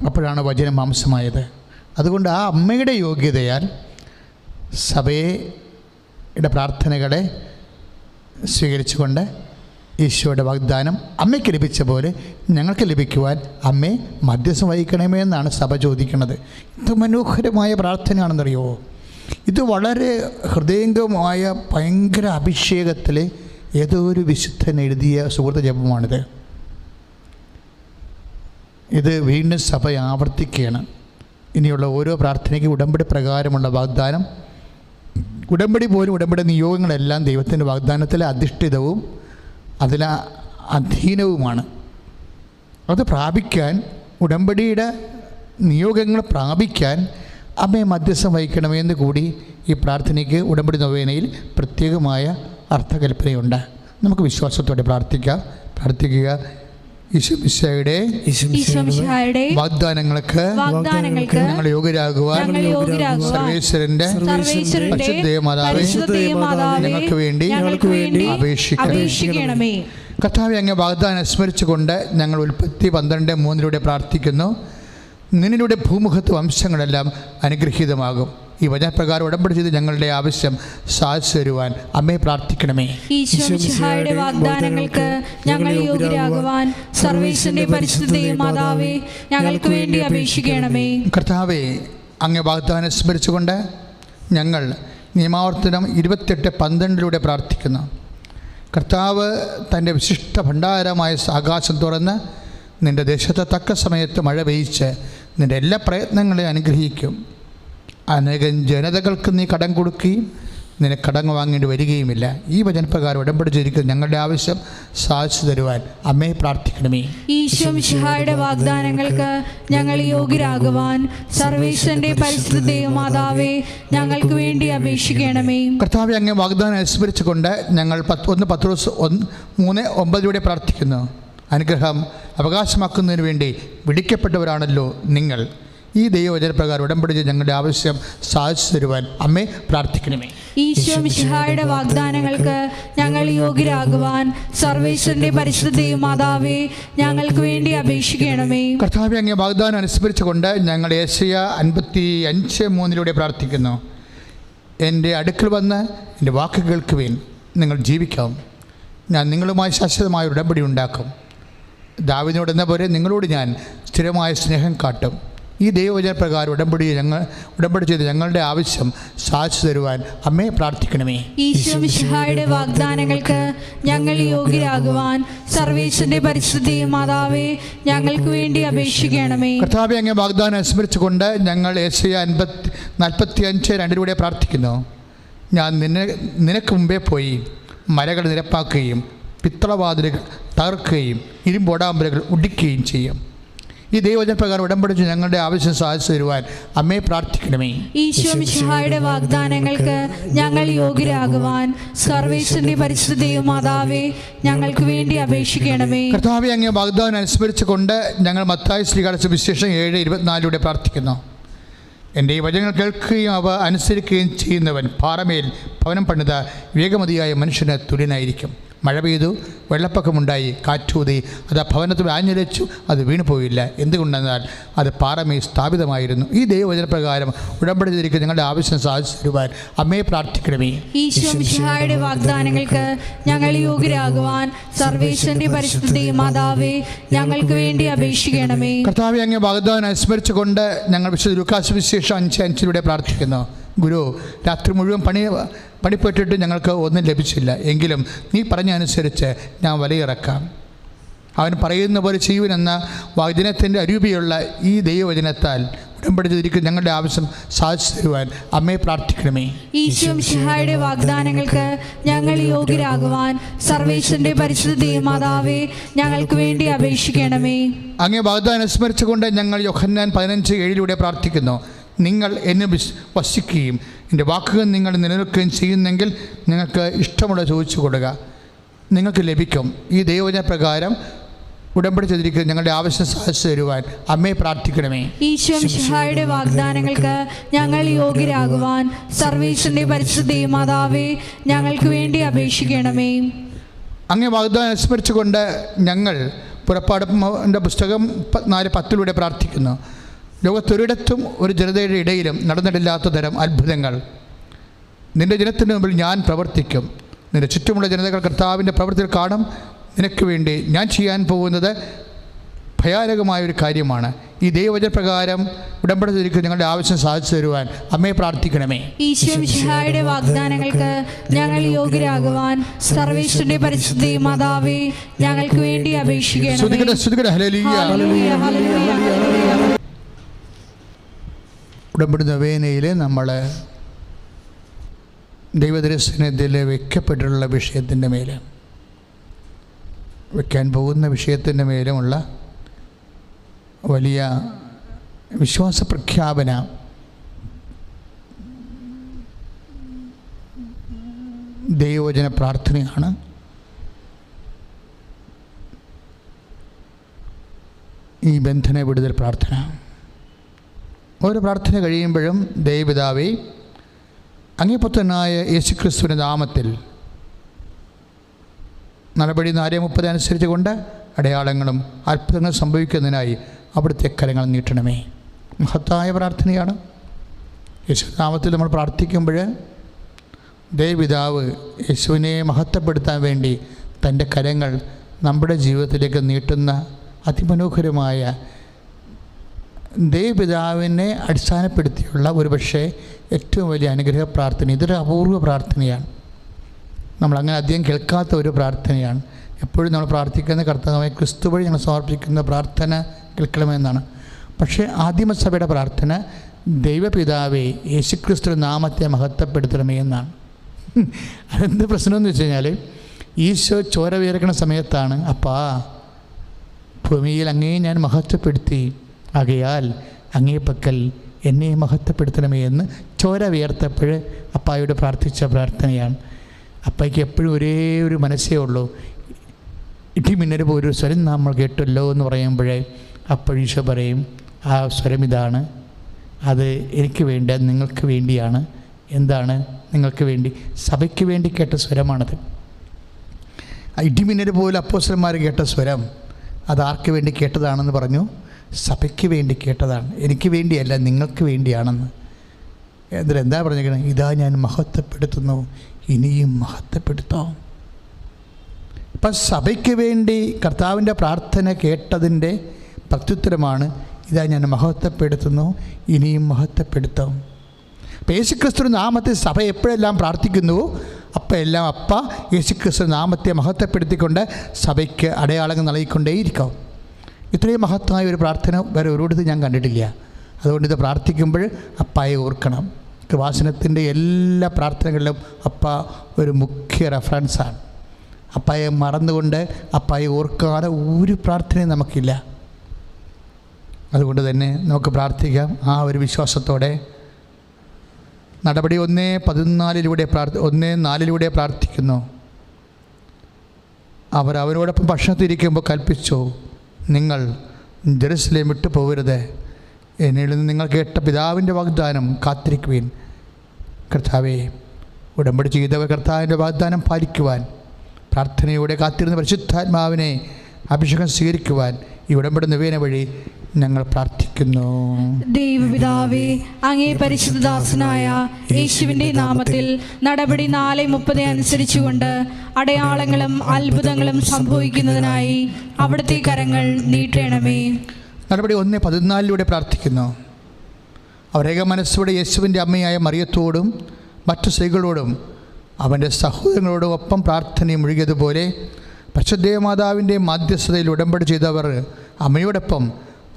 അപ്പോഴാണ് വചനം മാംസമായത്. അതുകൊണ്ട് ആ അമ്മയുടെ യോഗ്യതയാൽ സഭയുടെ പ്രാർത്ഥനകളെ സ്വീകരിച്ചുകൊണ്ട് ഈശോയുടെ വാഗ്ദാനം അമ്മയ്ക്ക് ലഭിച്ച പോലെ ഞങ്ങൾക്ക് ലഭിക്കുവാൻ അമ്മയെ മധ്യസ്ഥം വഹിക്കണമേ എന്നാണ് സഭ ചോദിക്കുന്നത്. ഇത് മനോഹരമായ പ്രാർത്ഥനയാണെന്നറിയോ? ഇത് വളരെ ഹൃദയംഗമായ ഭയങ്കര അഭിഷേകത്തിൽ ഏതോ ഒരു വിശുദ്ധൻ എഴുതിയ സുഹൃത്ത് ജപമാണിത്. ഇത് വീണ്ടും സഭ ആവർത്തിക്കുകയാണ്. ഇനിയുള്ള ഓരോ പ്രാർത്ഥനയ്ക്കും ഉടമ്പടി പ്രകാരമുള്ള വാഗ്ദാനം, ഉടമ്പടി പോലും ഉടമ്പടി നിയോഗങ്ങളെല്ലാം ദൈവത്തിൻ്റെ വാഗ്ദാനത്തിലെ അധിഷ്ഠിതവും അതിൽ അധീനവുമാണ്. അത് പ്രാപിക്കാൻ, ഉടമ്പടിയുടെ നിയോഗങ്ങൾ പ്രാപിക്കാൻ അമ്മയെ മധ്യസ്ഥം വഹിക്കണമെന്ന് കൂടി ഈ പ്രാർത്ഥനയ്ക്ക് ഉടമ്പടി നൊവേനയിൽ പ്രത്യേകമായ അർത്ഥകൽപ്പനയുണ്ട്. നമുക്ക് വിശ്വാസത്തോടെ പ്രാർത്ഥിക്കുക. ഈശോമിശിഹായുടെ വാഗ്ദാനങ്ങൾക്ക് ഞങ്ങൾ യോഗ്യരാകുവാൻ സർവേശ്വരൻ്റെ പരിശുദ്ധ മാതാവേ ഞങ്ങൾക്ക് വേണ്ടി അപേക്ഷിക്കണമേ. കർത്താവേ, അങ്ങ് വാഗ്ദാനം സ്മരിച്ചുകൊണ്ട് ഞങ്ങൾ ഉൽപ്പത്തി 12:3 പ്രാർത്ഥിക്കുന്നു. നിന്നിലൂടെ ഭൂമുഖത്ത് വംശങ്ങളെല്ലാം അനുഗ്രഹീതമാകും. ഈ വചനപ്രകാരം ഉടമ്പടി ചെയ്ത് ഞങ്ങളുടെ ആവശ്യം സാധിച്ചു തരുവാൻ അമ്മയെ പ്രാർത്ഥിക്കണമേ. ഈശോമിശിഹായുടെ വാഗ്ദാനങ്ങൾക്ക് ഞങ്ങൾ യോഗ്യരാകുവാൻ സർവേശ്വരന്റെ പരിശുദ്ധ മാതാവേ ഞങ്ങൾക്ക് വേണ്ടി അപേക്ഷിക്കണമേ. കർത്താവേ, അങ്ങ് വാഗ്ദാനം സ്മരിച്ചുകൊണ്ട് ഞങ്ങൾ നിയമാവർത്തനം 28:12 പ്രാർത്ഥിക്കുന്നു. കർത്താവ് തൻ്റെ വിശിഷ്ട ഭണ്ഡാരമായ ആകാശം തുറന്ന് നിൻ്റെ ദേശത്തെ തക്ക സമയത്ത് മഴ പെയ്ച്ച് നിൻ്റെ എല്ലാ പ്രയത്നങ്ങളെയും അനുഗ്രഹിക്കും. അനേകം ജനതകൾക്ക് നീ കടം കൊടുക്കുകയും നിനക്ക് കടം വാങ്ങേണ്ടി വരികയുമില്ല. ഈ വചനപ്രകാരം ഉടമ്പടി ചെയ്തിരിക്കുന്ന ഞങ്ങളുടെ ആവശ്യം സാധിച്ചു തരുവാൻ അമ്മയെ പ്രാർത്ഥിക്കണമേ. ഈശോമിശിഹായുടെ വാഗ്ദാനങ്ങൾക്ക് ഞങ്ങൾ യോഗ്യരാകുവാൻ സർവേശ്വരന്റെ പരിശുദ്ധ മാതാവേ ഞങ്ങൾക്ക് വേണ്ടി അപേക്ഷിക്കണമേ. കർത്താവേ, അങ്ങ് വാഗ്ദാനം അനുസ്മരിച്ചുകൊണ്ട് ഞങ്ങൾ 1 പത്രോസ് 3:9 പ്രാർത്ഥിക്കുന്നു. അനുഗ്രഹം അവകാശമാക്കുന്നതിന് വേണ്ടി വിളിക്കപ്പെട്ടവരാണല്ലോ നിങ്ങൾ. ഈ ദൈവവചനപ്രകാരം ഉടമ്പടി ഞങ്ങളുടെ ആവശ്യം സാധിച്ചു തരുവാൻ അമ്മയെ പ്രാർത്ഥിക്കണമേ. ഈശോ മിശിഹായുടെ വാഗ്ദാനങ്ങൾക്ക് ഞങ്ങൾ യോഗ്യരാകുവാൻ സർവേശ്വരന്റെ പരിശുദ്ധ മാതാവേ, ഞങ്ങൾക്ക് വേണ്ടി അപേക്ഷിക്കണമേ. കർത്താവേ, അങ്ങേ വാഗ്ദാനം അനുസ്മരിച്ചുകൊണ്ട് ഞങ്ങൾ യേശയ്യ 55:3 പ്രാർത്ഥിക്കുന്നു. എൻ്റെ അടുക്കൽ വന്ന് എൻ്റെ വാക്ക് കേൾക്കുവേൻ, നിങ്ങൾ ജീവിക്കാം, ഞാൻ നിങ്ങളുമായി ശാശ്വതമായ ഉടമ്പടി ഉണ്ടാക്കും. ദാവീദിനോട് എന്ന പോലെ നിങ്ങളോട് ഞാൻ സ്ഥിരമായ സ്നേഹം കാട്ടും. ഈ ദൈവവചനപ്രകാരം ഉടമ്പടി ചെയ്ത് ഞങ്ങളുടെ ആവശ്യം സാധിച്ചു തരുവാൻ അമ്മേ പ്രാർത്ഥിക്കണമേ. ഈശോ മിശിഹായുടെ വാഗ്ദാനങ്ങൾക്ക് ഞങ്ങൾ യോഗ്യരാകുവാൻ സർവേശ്വരന്റെ പരിശുദ്ധ മാതാവേ, ഞങ്ങൾക്ക് വേണ്ടി അപേക്ഷിക്കണമേ. കർത്താവേ, അങ്ങേ വാഗ്ദാനം അനുസ്മരിച്ചുകൊണ്ട് ഞങ്ങൾ യേശയ്യ 45:2 പ്രാർത്ഥിക്കുന്നു. ഞാൻ നിനക്ക് മുമ്പേ പോയി മലകൾ നിരപ്പാക്കുകയും പിത്തളവാതിലുകൾ തകർക്കുകയും ഇരുമ്പോടാമ്പലുകൾ ഒടിക്കുകയും ചെയ്യും. ഈ ദൈവവചനപ്രകാരം ഉടമ്പടിച്ച് ഞങ്ങളുടെ ആവശ്യം സാധിച്ചു തരുവാൻ അമ്മയെ പ്രാർത്ഥിക്കണമേ. ഈശോ മിശിഹായുടെ വാഗ്ദാനങ്ങൾക്ക് ഞങ്ങൾ യോഗ്യരാകുവാൻ സർവേശ്വരന്റെ പരിശുദ്ധ മാതാവേ, ഞങ്ങൾക്ക് വേണ്ടി അപേക്ഷിക്കണമേ. കർത്താവേ, അങ്ങേ വാഗ്ദാനം അനുസ്മരിച്ചുകൊണ്ട് ഞങ്ങൾ മത്തായി ശ്രീകാല സുവിശേഷം 7:24 പ്രാർത്ഥിക്കുന്നു. എൻ്റെ ഈ വചനങ്ങൾ കേൾക്കുകയും അവ അനുസരിക്കുകയും ചെയ്യുന്നവൻ പാറമേൽ ഭവനം പണിത വേഗമതിയായ മനുഷ്യന് തുല്യനായിരിക്കും. മഴ പെയ്തു, വെള്ളപ്പൊക്കമുണ്ടായി, കാറ്റൂതി, അത് ആ ഭവനത്തിൽ ആഞ്ഞുലച്ചു, അത് വീണുപോയില്ല. എന്തുകൊണ്ടെന്നാൽ അത് പാറമേൽ സ്ഥാപിതമായിരുന്നു. ഈ ദൈവവചനപ്രകാരം ഉടമ്പടി ചെയ്തിരിക്കുന്ന ഞങ്ങളുടെ ആവശ്യം സാധിച്ചു തരുവാൻ അമ്മയെ പ്രാർത്ഥിക്കണമേ. ഈശോ മിശിഹായുടെ വാഗ്ദാനങ്ങൾക്ക് ഞങ്ങൾ യോഗ്യരാകുവാൻ സർവേശ്വരന്റെ പരിശുദ്ധ മാതാവേ, ഞങ്ങൾക്ക് വേണ്ടി അപേക്ഷിക്കണമേ. കർത്താവേ, അങ്ങേ വാഗ്ദാനം അനുസ്മരിച്ചുകൊണ്ട് ഞങ്ങൾ വിശുദ്ധ ലൂക്കാ സുവിശേഷം 5:5 പ്രാർത്ഥിക്കുന്നു. ഗുരു, രാത്രി മുഴുവൻ പണിപ്പെട്ടിട്ട് ഞങ്ങൾക്ക് ഒന്നും ലഭിച്ചില്ല. എങ്കിലും നീ പറഞ്ഞ അനുസരിച്ച് ഞാൻ വലയിറക്കാം. അവൻ പറയുന്ന പോലെ ചെയ്യുവനെന്ന വചനത്തിൻ്റെ അരൂപിയുള്ള ഈ ദൈവവചനത്താൽ ഉടമ്പടി ചെയ്തിരിക്കുന്ന ഞങ്ങളുടെ ആവശ്യം സാധിച്ചു തരുവാൻ അമ്മയെ പ്രാർത്ഥിക്കണമേ. ഈശോ മിശിഹായുടെ വാഗ്ദാനങ്ങൾക്ക് ഞങ്ങൾ യോഗ്യരാകുവാൻ സർവേശ്വരന്റെ പരിശുദ്ധ മാതാവേ, ഞങ്ങൾക്ക് വേണ്ടി അപേക്ഷിക്കണമേ. അങ്ങേ വാഗ്ദാനം അനുസ്മരിച്ചുകൊണ്ട് ഞങ്ങൾ യോഹന്നാൻ 15:7 പ്രാർത്ഥിക്കുന്നു. നിങ്ങൾ എന്നെ വസിക്കുകയും എൻ്റെ വാക്കുകൾ നിങ്ങൾ നിലനിൽക്കുകയും ചെയ്യുന്നെങ്കിൽ നിങ്ങൾക്ക് ഇഷ്ടമുള്ള ചോദിച്ചു കൊടുക്കുക, നിങ്ങൾക്ക് ലഭിക്കും. ഈ ദൈവവചനപ്രകാരം ഉടമ്പടി ചെയ്തിരിക്കുന്ന ഞങ്ങളുടെ ആവശ്യം സാധിച്ചു തരുവാൻ അമ്മയെ പ്രാർത്ഥിക്കണമേ. ഈശോ മിശിഹായുടെ വാഗ്ദാനങ്ങൾക്ക് ഞങ്ങൾ യോഗ്യരാകുവാൻ സർവേശ്വരന്റെ പരിശുദ്ധ മാതാവേ, ഞങ്ങൾക്ക് വേണ്ടി അപേക്ഷിക്കണമേ. അങ്ങേ വാഗ്ദാനം അനുസ്മരിച്ചുകൊണ്ട് ഞങ്ങൾ പുറപ്പാടിൻ്റെ പുസ്തകം 4:10 പ്രാർത്ഥിക്കുന്നു. ലോകത്തൊരിടത്തും ഒരു ജനതയുടെ ഇടയിലും നടന്നിട്ടില്ലാത്ത തരം അത്ഭുതങ്ങൾ നിൻ്റെ ജനത്തിന് മുമ്പിൽ ഞാൻ പ്രവർത്തിക്കും. നിൻ്റെ ചുറ്റുമുള്ള ജനതകൾ കർത്താവിൻ്റെ പ്രവൃത്തികൾ കാണും. നിനക്ക് വേണ്ടി ഞാൻ ചെയ്യാൻ പോകുന്നത് ഭയാനകമായൊരു കാര്യമാണ്. ഈ ദൈവവചനപ്രകാരം ഉടമ്പടി ചെയ്തിരിക്കുന്ന ഞങ്ങളുടെ ആവശ്യം സാധിച്ചു തരുവാൻ അമ്മയെ പ്രാർത്ഥിക്കണമേ. ഈശോ മിശിഹായുടെ വാഗ്ദാനങ്ങൾക്ക് ഞങ്ങൾ യോഗ്യരാകുവാൻ സർവേശ്വരന്റെ പരിശുദ്ധ മാതാവേ, ഞങ്ങൾക്ക് വേണ്ടി അപേക്ഷിക്കണമേ. ഉടമ്പടി നൊവേനയിൽ നമ്മൾ ദൈവദർശനത്തിൽ വയ്ക്കപ്പെട്ടിട്ടുള്ള വിഷയത്തിൻ്റെ മേലും വയ്ക്കാൻ പോകുന്ന വിഷയത്തിൻ്റെ മേലുമുള്ള വലിയ വിശ്വാസ പ്രഖ്യാപന ദൈവവചന പ്രാർത്ഥനയാണ്. ഈ ബന്ധന വിടുതൽ പ്രാർത്ഥന. ഓരോ പ്രാർത്ഥന കഴിയുമ്പോഴും ദൈവപിതാവേ, അങ്ങേ പുത്രനായ യേശുക്രിസ്തുവിൻ്റെ നാമത്തിൽ നടപടി 4:30 അനുസരിച്ച് കൊണ്ട് അടയാളങ്ങളും അത്ഭുതങ്ങളും സംഭവിക്കുന്നതിനായി അവിടുത്തെ കരങ്ങൾ നീട്ടണമേ. മഹത്തായ പ്രാർത്ഥനയാണ്. യേശുനാമത്തിൽ നമ്മൾ പ്രാർത്ഥിക്കുമ്പോൾ ദൈവപിതാവ് യേശുവിനെ മഹത്വപ്പെടുത്താൻ വേണ്ടി തൻ്റെ കരങ്ങൾ നമ്മുടെ ജീവിതത്തിലേക്ക് നീട്ടുന്ന അതിമനോഹരമായ ദൈവപിതാവിനെ അടിസ്ഥാനപ്പെടുത്തിയുള്ള ഒരുപക്ഷെ ഏറ്റവും വലിയ അനുഗ്രഹ പ്രാർത്ഥന. ഇതൊരു അപൂർവ പ്രാർത്ഥനയാണ്. നമ്മളങ്ങനെ അധികം കേൾക്കാത്ത ഒരു പ്രാർത്ഥനയാണ്. എപ്പോഴും നമ്മൾ പ്രാർത്ഥിക്കുന്ന കർത്താവായ ക്രിസ്തു വഴി ഞങ്ങൾ സമർപ്പിക്കുന്ന പ്രാർത്ഥന കേൾക്കണമെന്നാണ്. പക്ഷേ ആദിമസഭയുടെ പ്രാർത്ഥന ദൈവപിതാവേ യേശുക്രിസ്തു നാമത്തെ മഹത്വപ്പെടുത്തണമേ എന്നാണ്. അതെന്ത് പ്രശ്നമെന്ന് വെച്ച് കഴിഞ്ഞാൽ ഈശോ ചോര വിയർക്കുന്ന സമയത്താണ് അപ്പാ ഭൂമിയിൽ അങ്ങേ ഞാൻ മഹത്വപ്പെടുത്തി, ആകയാൽ അങ്ങേ പക്കൽ എന്നെ മഹത്വപ്പെടുത്തണമേ എന്ന് ചോര വിയർത്തപ്പോൾ അപ്പായോട് പ്രാർത്ഥിച്ച പ്രാർത്ഥനയാണ്. അപ്പയ്ക്ക് എപ്പോഴും ഒരേ ഒരു മനസ്സേ ഉള്ളൂ. ഇടിമിന്നൽ പോലൊരു സ്വരം നമ്മൾ കേട്ടല്ലോ എന്ന് പറയുമ്പോഴേ അപ്പോഴീശോ പറയും, ആ സ്വരം ഇതാണ്, അത് എനിക്ക് വേണ്ട നിങ്ങൾക്ക് വേണ്ടിയാണ്, എന്താണ്? നിങ്ങൾക്ക് വേണ്ടി, സഭയ്ക്ക് വേണ്ടി കേട്ട സ്വരമാണത്. ഇടിമിന്നൽ പോലെ അപ്പോസ്തലന്മാർ കേട്ട സ്വരം അതാർക്ക് വേണ്ടി കേട്ടതാണെന്ന് പറഞ്ഞു? സഭയ്ക്ക് വേണ്ടി കേട്ടതാണ്. എനിക്ക് വേണ്ടിയല്ല, നിങ്ങൾക്ക് വേണ്ടിയാണെന്ന്. എന്നിട്ട് എന്താ പറഞ്ഞിരിക്കുന്നത്? ഇതാ ഞാൻ മഹത്വപ്പെടുത്തുന്നു, ഇനിയും മഹത്വപ്പെടുത്താം. ഇപ്പം സഭയ്ക്ക് വേണ്ടി കർത്താവിൻ്റെ പ്രാർത്ഥന കേട്ടതിൻ്റെ പ്രത്യുത്തരമാണ് ഇതാ ഞാൻ മഹത്വപ്പെടുത്തുന്നു, ഇനിയും മഹത്വപ്പെടുത്താം. അപ്പം യേശുക്രിസ്തു നാമത്തിൽ സഭ എപ്പോഴെല്ലാം പ്രാർത്ഥിക്കുന്നുവോ അപ്പോൾ എല്ലാം യേശുക്രിസ്തു നാമത്തെ മഹത്വപ്പെടുത്തിക്കൊണ്ട് സഭയ്ക്ക് അടയാളങ്ങൾ നൽകിക്കൊണ്ടേയിരിക്കാം. ഇത്രയും മഹത്വമായ ഒരു പ്രാർത്ഥന വേറെ ഒരിടത്ത് ഞാൻ കണ്ടിട്ടില്ല. അതുകൊണ്ട് ഇത് പ്രാർത്ഥിക്കുമ്പോൾ അപ്പായെ ഓർക്കണം. കൃപാസനത്തിൻ്റെ എല്ലാ പ്രാർത്ഥനകളിലും ഒരു മുഖ്യ റെഫറൻസാണ്. അപ്പായെ മറന്നുകൊണ്ട് അപ്പായെ ഓർക്കാതെ ഒരു പ്രാർത്ഥനയും നമുക്കില്ല. അതുകൊണ്ട് തന്നെ നമുക്ക് പ്രാർത്ഥിക്കാം ആ ഒരു വിശ്വാസത്തോടെ. നടപടി 1:14 പ്രാർത്ഥിക്കുന്നു. അവരോടൊപ്പം ഭക്ഷണത്തിരിക്കുമ്പോൾ കൽപ്പിച്ചു, നിങ്ങൾ ജെറുസലേം വിട്ടു പോകരുത്. എന്നിൽ നിന്ന് നിങ്ങൾ കേട്ട പിതാവിൻ്റെ വാഗ്ദാനം കാത്തിരിക്കുവാൻ. കർത്താവേ, ഉടമ്പടി ചെയ്തവർ കർത്താവിൻ്റെ വാഗ്ദാനം പാലിക്കുവാൻ, പ്രാർത്ഥനയോടെ കാത്തിരുന്ന പരിശുദ്ധാത്മാവിനെ അഭിഷേകം സ്വീകരിക്കുവാൻ ഈ ഉടമ്പടി നിവേദന വഴി ഞങ്ങൾ പ്രാർത്ഥിക്കുന്നു. ദൈവപിതാവേ, അങ്ങേ പരിശുദ്ധദാസനായ യേശുവിൻ്റെ നാമത്തിൽ നടപടി 4:30 അനുസരിച്ചുകൊണ്ട് അടയാളങ്ങളും അത്ഭുതങ്ങളും സംഭവിക്കുന്നതിനായി അവിടുത്തെ കരങ്ങൾ നീട്ടണമേ. നടപടി 1:14 പ്രാർത്ഥിക്കുന്നു. അവരേക മനസ്സോടെ യേശുവിൻ്റെ അമ്മയായ മറിയത്തോടും മറ്റു സ്ത്രീകളോടും അവൻ്റെ സഹോദരങ്ങളോടും ഒപ്പം പ്രാർത്ഥനയും മുഴുകിയതുപോലെ പരിശുദ്ധ മാതാവിൻ്റെ മാധ്യസ്ഥതയിൽ ഉടമ്പടി ചെയ്തവർ അമ്മയോടൊപ്പം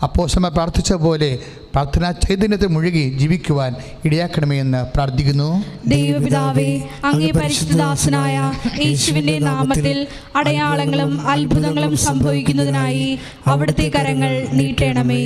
അപ്പോസ്തലന്മാർ പ്രാർത്ഥിച്ച പോലെ പ്രാർത്ഥനാ ചൈതന്യത്തെ മുഴുകി ജീവിക്കുവാൻ ഇടയാക്കണമേ എന്ന് പ്രാർത്ഥിക്കുന്നു. ദൈവപിതാവേ, അങ്ങേ പരിശുദ്ധദാസനായ യേശുവിൻ്റെ നാമത്തിൽ അടയാളങ്ങളും അത്ഭുതങ്ങളും സംഭവിക്കുന്നതിനായി അവിടുത്തെ കരങ്ങൾ നീട്ടണമേ.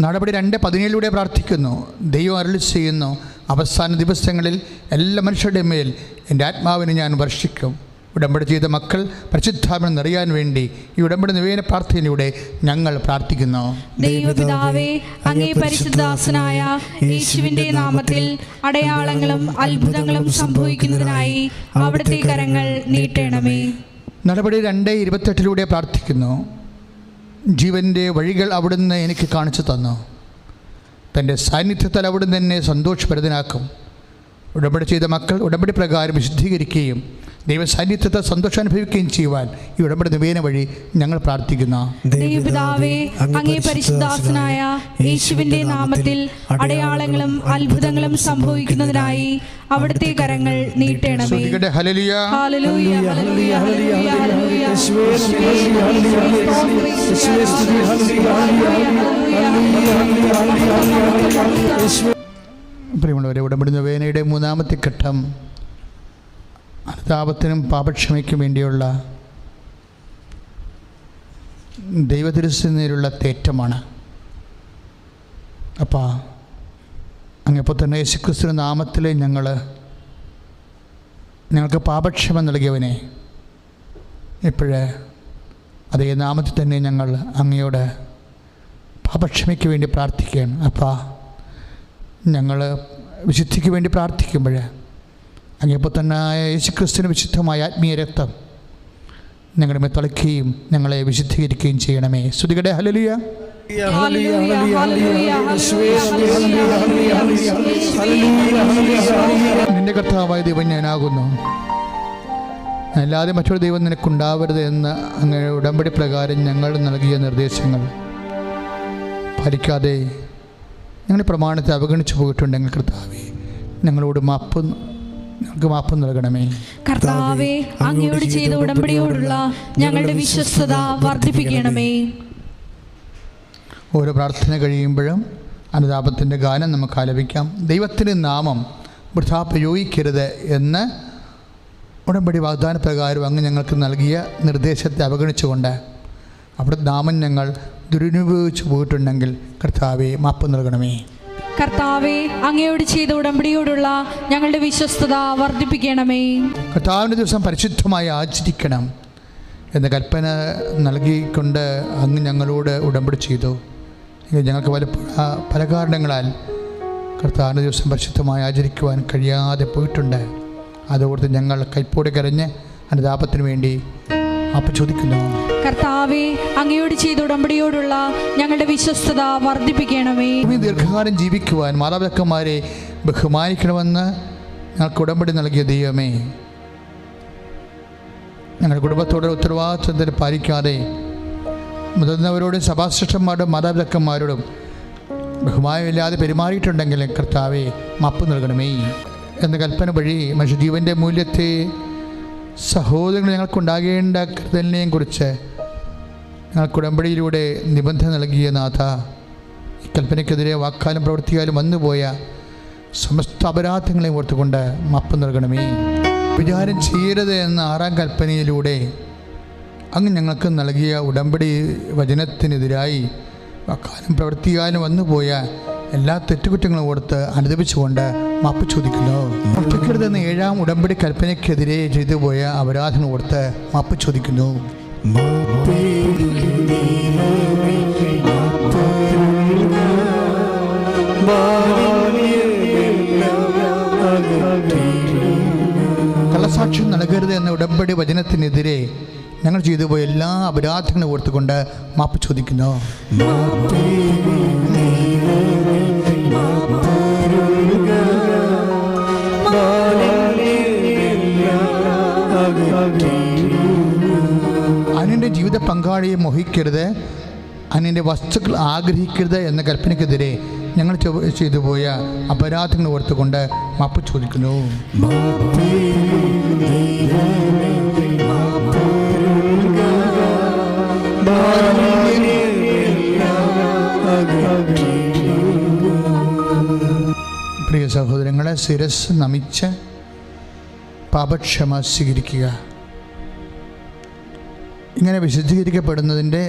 നടപടി 2:17 പ്രാർത്ഥിക്കുന്നു. ദൈവം അരുളി ചെയ്യുന്നു, അവസാന ദിവസങ്ങളിൽ എല്ലാ മനുഷ്യരുടെ മേൽ എൻ്റെ ആത്മാവിനെ ഞാൻ വർഷിക്കും. ഉടമ്പടി ചെയ്ത മക്കൾ പരിശുദ്ധാത്മാവിനെ നിറയാൻ വേണ്ടി ഈ ഉടമ്പടി നിവേദന പ്രാർത്ഥനയിലൂടെ ഞങ്ങൾ പ്രാർത്ഥിക്കുന്നു. ദൈവപിതാവേ, അങ്ങേ പരിശുദ്ധദാസനായ യേശുവിൻ്റെ നാമത്തിൽ അടയാളങ്ങളും അത്ഭുതങ്ങളും സംഭവിക്കുന്നതിനായി അവിടുത്തെ കരങ്ങൾ നീട്ടണമേ. നടപടി 2:28 പ്രാർത്ഥിക്കുന്നു. ജീവൻ്റെ വഴികൾ അവിടുന്ന് എനിക്ക് കാണിച്ചു തന്നു. തൻ്റെ സാന്നിധ്യത്താൽ അവിടുന്ന് എന്നെ സന്തോഷഭരിതനാക്കും. ഉടമ്പടി ചെയ്ത മക്കൾ ഉടമ്പടി പ്രകാരം വിശുദ്ധീകരിക്കുകയും ദൈവ സാന്നിധ്യത്തെ സന്തോഷം അനുഭവിക്കുകയും ചെയ്യുവാൻ ഈ ഉടമ്പടി നിവേദന വഴി ഞങ്ങൾ പ്രാർത്ഥിക്കുന്നു. ദൈവപിതാവേ, അങ്ങേ പരിശുദ്ധദാസനായ യേശുവിൻ്റെ നാമത്തിൽ അടയാളങ്ങളും അത്ഭുതങ്ങളും സംഭവിക്കുന്നതിനായി അവിടുത്തെ കരങ്ങൾ നീട്ടണമേ. ഹല്ലേലൂയ, ഹല്ലേലൂയ, ഹല്ലേലൂയ, ഹല്ലേലൂയ, ഹല്ലേലൂയ. പ്രിയമുള്ളവരെ, ഉടമ്പടി നിവേദനയുടെ 3-ാമത്തെ ഘട്ടം അനുതാപത്തിനും പാപക്ഷമയ്ക്കും വേണ്ടിയുള്ള ദൈവതിരുസന്നിധിയിലുള്ള തേറ്റമാണ്. അപ്പോൾ അങ്ങപ്പോൾ തന്നെ യേശുക്രിസ്തുവിൻ്റെ നാമത്തിൽ ഞങ്ങൾക്ക് പാപക്ഷമ നൽകിയവനെ ഇപ്പോഴേ അതേ നാമത്തിൽ തന്നെ ഞങ്ങൾ അങ്ങയോട് പാപക്ഷമയ്ക്ക് വേണ്ടി പ്രാർത്ഥിക്കുകയാണ്. അപ്പോൾ ഞങ്ങൾ വിശുദ്ധിക്ക് വേണ്ടി പ്രാർത്ഥിക്കുമ്പോൾ അങ്ങേപ്പോൾ തന്നെ യേശുക്രിസ്തുവിന് വിശുദ്ധമായ ആത്മീയ രക്തം ഞങ്ങളുടെ മേൽ തളിക്കുകയും ഞങ്ങളെ വിശുദ്ധീകരിക്കുകയും ചെയ്യണമേ. സ്തുതികടെ ഹല്ലേലൂയ. നിന്റെ കർത്താവായ ദൈവം ഞാനാകുന്നു, അല്ലാതെ മറ്റൊരു ദൈവം നിനക്കുണ്ടാവരുത് എന്ന് അങ്ങനെ ഉടമ്പടി പ്രകാരം ഞങ്ങൾ നൽകിയ നിർദ്ദേശങ്ങൾ പാലിക്കാതെ ഞങ്ങൾ പ്രമാണത്തെ അവഗണിച്ചു പോയിട്ടുണ്ടെങ്കിൽ കർത്താവേ ഞങ്ങൾക്ക് മാപ്പ് നൽകണമേ. കർത്താവേ, അങ്ങയോട് ചെയ്ത ഉടമ്പടിയോടുള്ള ഞങ്ങളുടെ വിശ്വസ്തത വർദ്ധിപ്പിക്കണമേ. ഓരോ പ്രാർത്ഥന കഴിയുമ്പോഴും അനുതാപത്തിൻ്റെ ഗാനം നമുക്ക് ആലപിക്കാം. ദൈവത്തിൻ്റെ നാമം വൃഥാ പ്രയോഗിക്കരുത് എന്ന് ഉടമ്പടി വാഗ്ദാന പ്രകാരം അങ്ങ് ഞങ്ങൾക്ക് നൽകിയ നിർദ്ദേശത്തെ അവഗണിച്ചുകൊണ്ട് അവിടുത്തെ നാമം ഞങ്ങൾ ദുരുപയോഗിച്ചു പോയിട്ടുണ്ടെങ്കിൽ കർത്താവേ മാപ്പ് നൽകണമേ. കർത്താവേ, അങ്ങയോട് ചെയ്ത ഉടമ്പടിയോടുള്ള ഞങ്ങളുടെ വിശ്വസ്തത വർദ്ധിപ്പിക്കണമേ. കർത്താവിൻ്റെ ദിവസം പരിശുദ്ധമായി ആചരിക്കണം എന്ന കൽപ്പന നൽകിക്കൊണ്ട് അങ്ങ് ഞങ്ങളോട് ഉടമ്പടി ചെയ്തു. ഞങ്ങൾക്ക് പല കാരണങ്ങളാൽ കർത്താവിൻ്റെ ദിവസം പരിശുദ്ധമായി ആചരിക്കുവാൻ കഴിയാതെ പോയിട്ടുണ്ട്. അതോർത്ത് ഞങ്ങൾ കൈപ്പോടെ കരഞ്ഞ് അനുതാപത്തിന് വേണ്ടി മാപ്പ് ചോദിക്കുന്നു. കർത്താവേ, അങ്ങയോട് ചെയ്ത ഉടമ്പടിയോടുള്ള ഞങ്ങളുടെ വിശ്വസ്തത വർദ്ധിപ്പിക്കണമേ. ദീർഘകാലം ജീവിക്കുവാൻ മാതാപിതാക്കന്മാരെ ബഹുമാനിക്കണമെന്ന് ഞങ്ങൾക്ക് ഉടമ്പടി നൽകിയ ദൈവമേ, ഞങ്ങളുടെ കുടുംബത്തോടെ ഉത്തരവാദിത്വത്തിൽ പാലിക്കാതെ മുതിർന്നവരോടും സഭാശ്രേഷ്ഠന്മാരോടും മാതാപിതാക്കന്മാരോടും ബഹുമാനമില്ലാതെ പെരുമാറിയിട്ടുണ്ടെങ്കിൽ കർത്താവെ മാപ്പ് നൽകണമേ എന്ന കൽപ്പന വഴി മനുഷ്യജീവൻ്റെ മൂല്യത്തെ സഹോദരങ്ങൾ ഞങ്ങൾക്കുണ്ടാകേണ്ട കരുതലിനെയും കുറിച്ച് ഞങ്ങൾക്ക് ഉടമ്പടിയിലൂടെ നിബന്ധന നൽകിയ നാഥ, ഈ കൽപ്പനയ്ക്കെതിരെ വാക്കാലും പ്രവർത്തിയാലും വന്നുപോയ സമസ്ത അപരാധങ്ങളെയും ഓർത്തുകൊണ്ട് മാപ്പ് നൽകണമേ. വിചാരം ചെയ്യരുത് എന്ന 6-ാം കൽപ്പനയിലൂടെ അങ്ങ് ഞങ്ങൾക്ക് നൽകിയ ഉടമ്പടി വചനത്തിനെതിരായി വാക്കാലും പ്രവർത്തിയാലും വന്നുപോയ എല്ലാ തെറ്റുകുറ്റങ്ങളും ഓർത്ത് അനുദപിച്ചുകൊണ്ട് മാപ്പ് ചോദിക്കുന്നു. പ്രവർത്തിക്കരുതെന്ന 7-ാം ഉടമ്പടി കൽപ്പനയ്ക്കെതിരെ ചെയ്തു പോയ അപരാധങ്ങൾ ഓർത്ത് മാപ്പ് ചോദിക്കുന്നു. കള്ളസാക്ഷ്യം നൽകരുത് എന്ന ഉടമ്പടി വചനത്തിനെതിരെ ഞങ്ങൾ ചെയ്തു പോയ എല്ലാ അപരാധങ്ങളും ഓർത്തുകൊണ്ട് മാപ്പ് ചോദിക്കുന്നു. അന്യൻ്റെ ജീവിത പങ്കാളിയെ മോഹിക്കരുത്, അന്യൻ്റെ വസ്തുക്കൾ ആഗ്രഹിക്കരുത് എന്ന കൽപ്പനയ്ക്കെതിരെ ഞങ്ങൾ ചെയ്തു പോയ അപരാധങ്ങൾ ഓർത്തുകൊണ്ട് മാപ്പ് ചോദിക്കുന്നു. പ്രിയ സഹോദരങ്ങളെ, ശിരസ് നമിച്ച് പാപക്ഷമ സ്വീകരിക്കുക. ഇങ്ങനെ വിശുദ്ധീകരിക്കപ്പെടുന്നതിൻ്റെ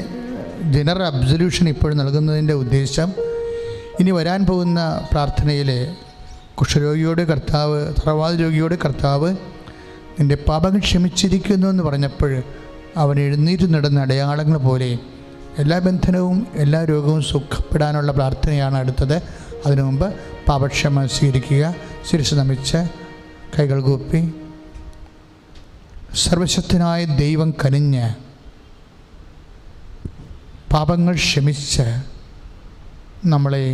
ജനറൽ അബ്സല്യൂഷൻ ഇപ്പോൾ നൽകുന്നതിൻ്റെ ഉദ്ദേശം ഇനി വരാൻ പോകുന്ന പ്രാർത്ഥനയിൽ കുഷ്ഠരോഗിയോട് കർത്താവ്, തറവാട് രോഗിയോട് കർത്താവ് നിൻ്റെ പാപങ്ങൾ ക്ഷമിച്ചിരിക്കുന്നു എന്ന് പറഞ്ഞപ്പോൾ അവൻ എഴുന്നേറ്റ് നടന്ന അടയാളങ്ങൾ പോലെ എല്ലാ ബന്ധനവും എല്ലാ രോഗവും സുഖപ്പെടാനുള്ള പ്രാർത്ഥനയാണ് അടുത്തത്. അതിനു മുമ്പ് പാപക്ഷമ സ്വീകരിക്കുക. ശിരസ്സ് നമിച്ച് കൈകൾ കൂപ്പി സർവശക്തനായ ദൈവം കനിഞ്ഞ് പാപങ്ങൾ ക്ഷമിച്ച് നമ്മളെ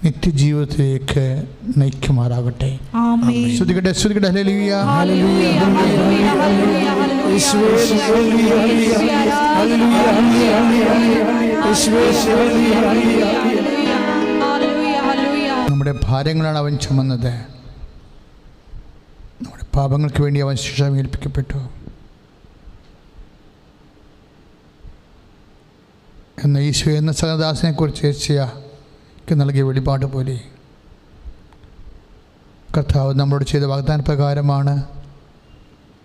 നിത്യജീവിതത്തിലേക്ക് നയിക്കുമാറാകട്ടെ. ശ്രുതികട്ടെ, ശ്രുതികട്ടെ. ഹല്ലേലൂയ, ഹല്ലേലൂയ, ഹല്ലേലൂയ, ഹല്ലേലൂയ. നമ്മുടെ ഭാരങ്ങളാണ് അവൻ ചുമന്നത്. നമ്മുടെ പാപങ്ങൾക്ക് വേണ്ടി അവൻ ശിക്ഷ ഏൽപ്പിക്കപ്പെട്ടു എന്ന ഈശോ എന്ന സഹദാസനെ കുറിച്ച് ഏശയ്യാക്ക് നൽകിയ വെളിപാട് പോലെ കർത്താവ് നമ്മളോട് ചെയ്ത വാഗ്ദാന പ്രകാരമാണ്,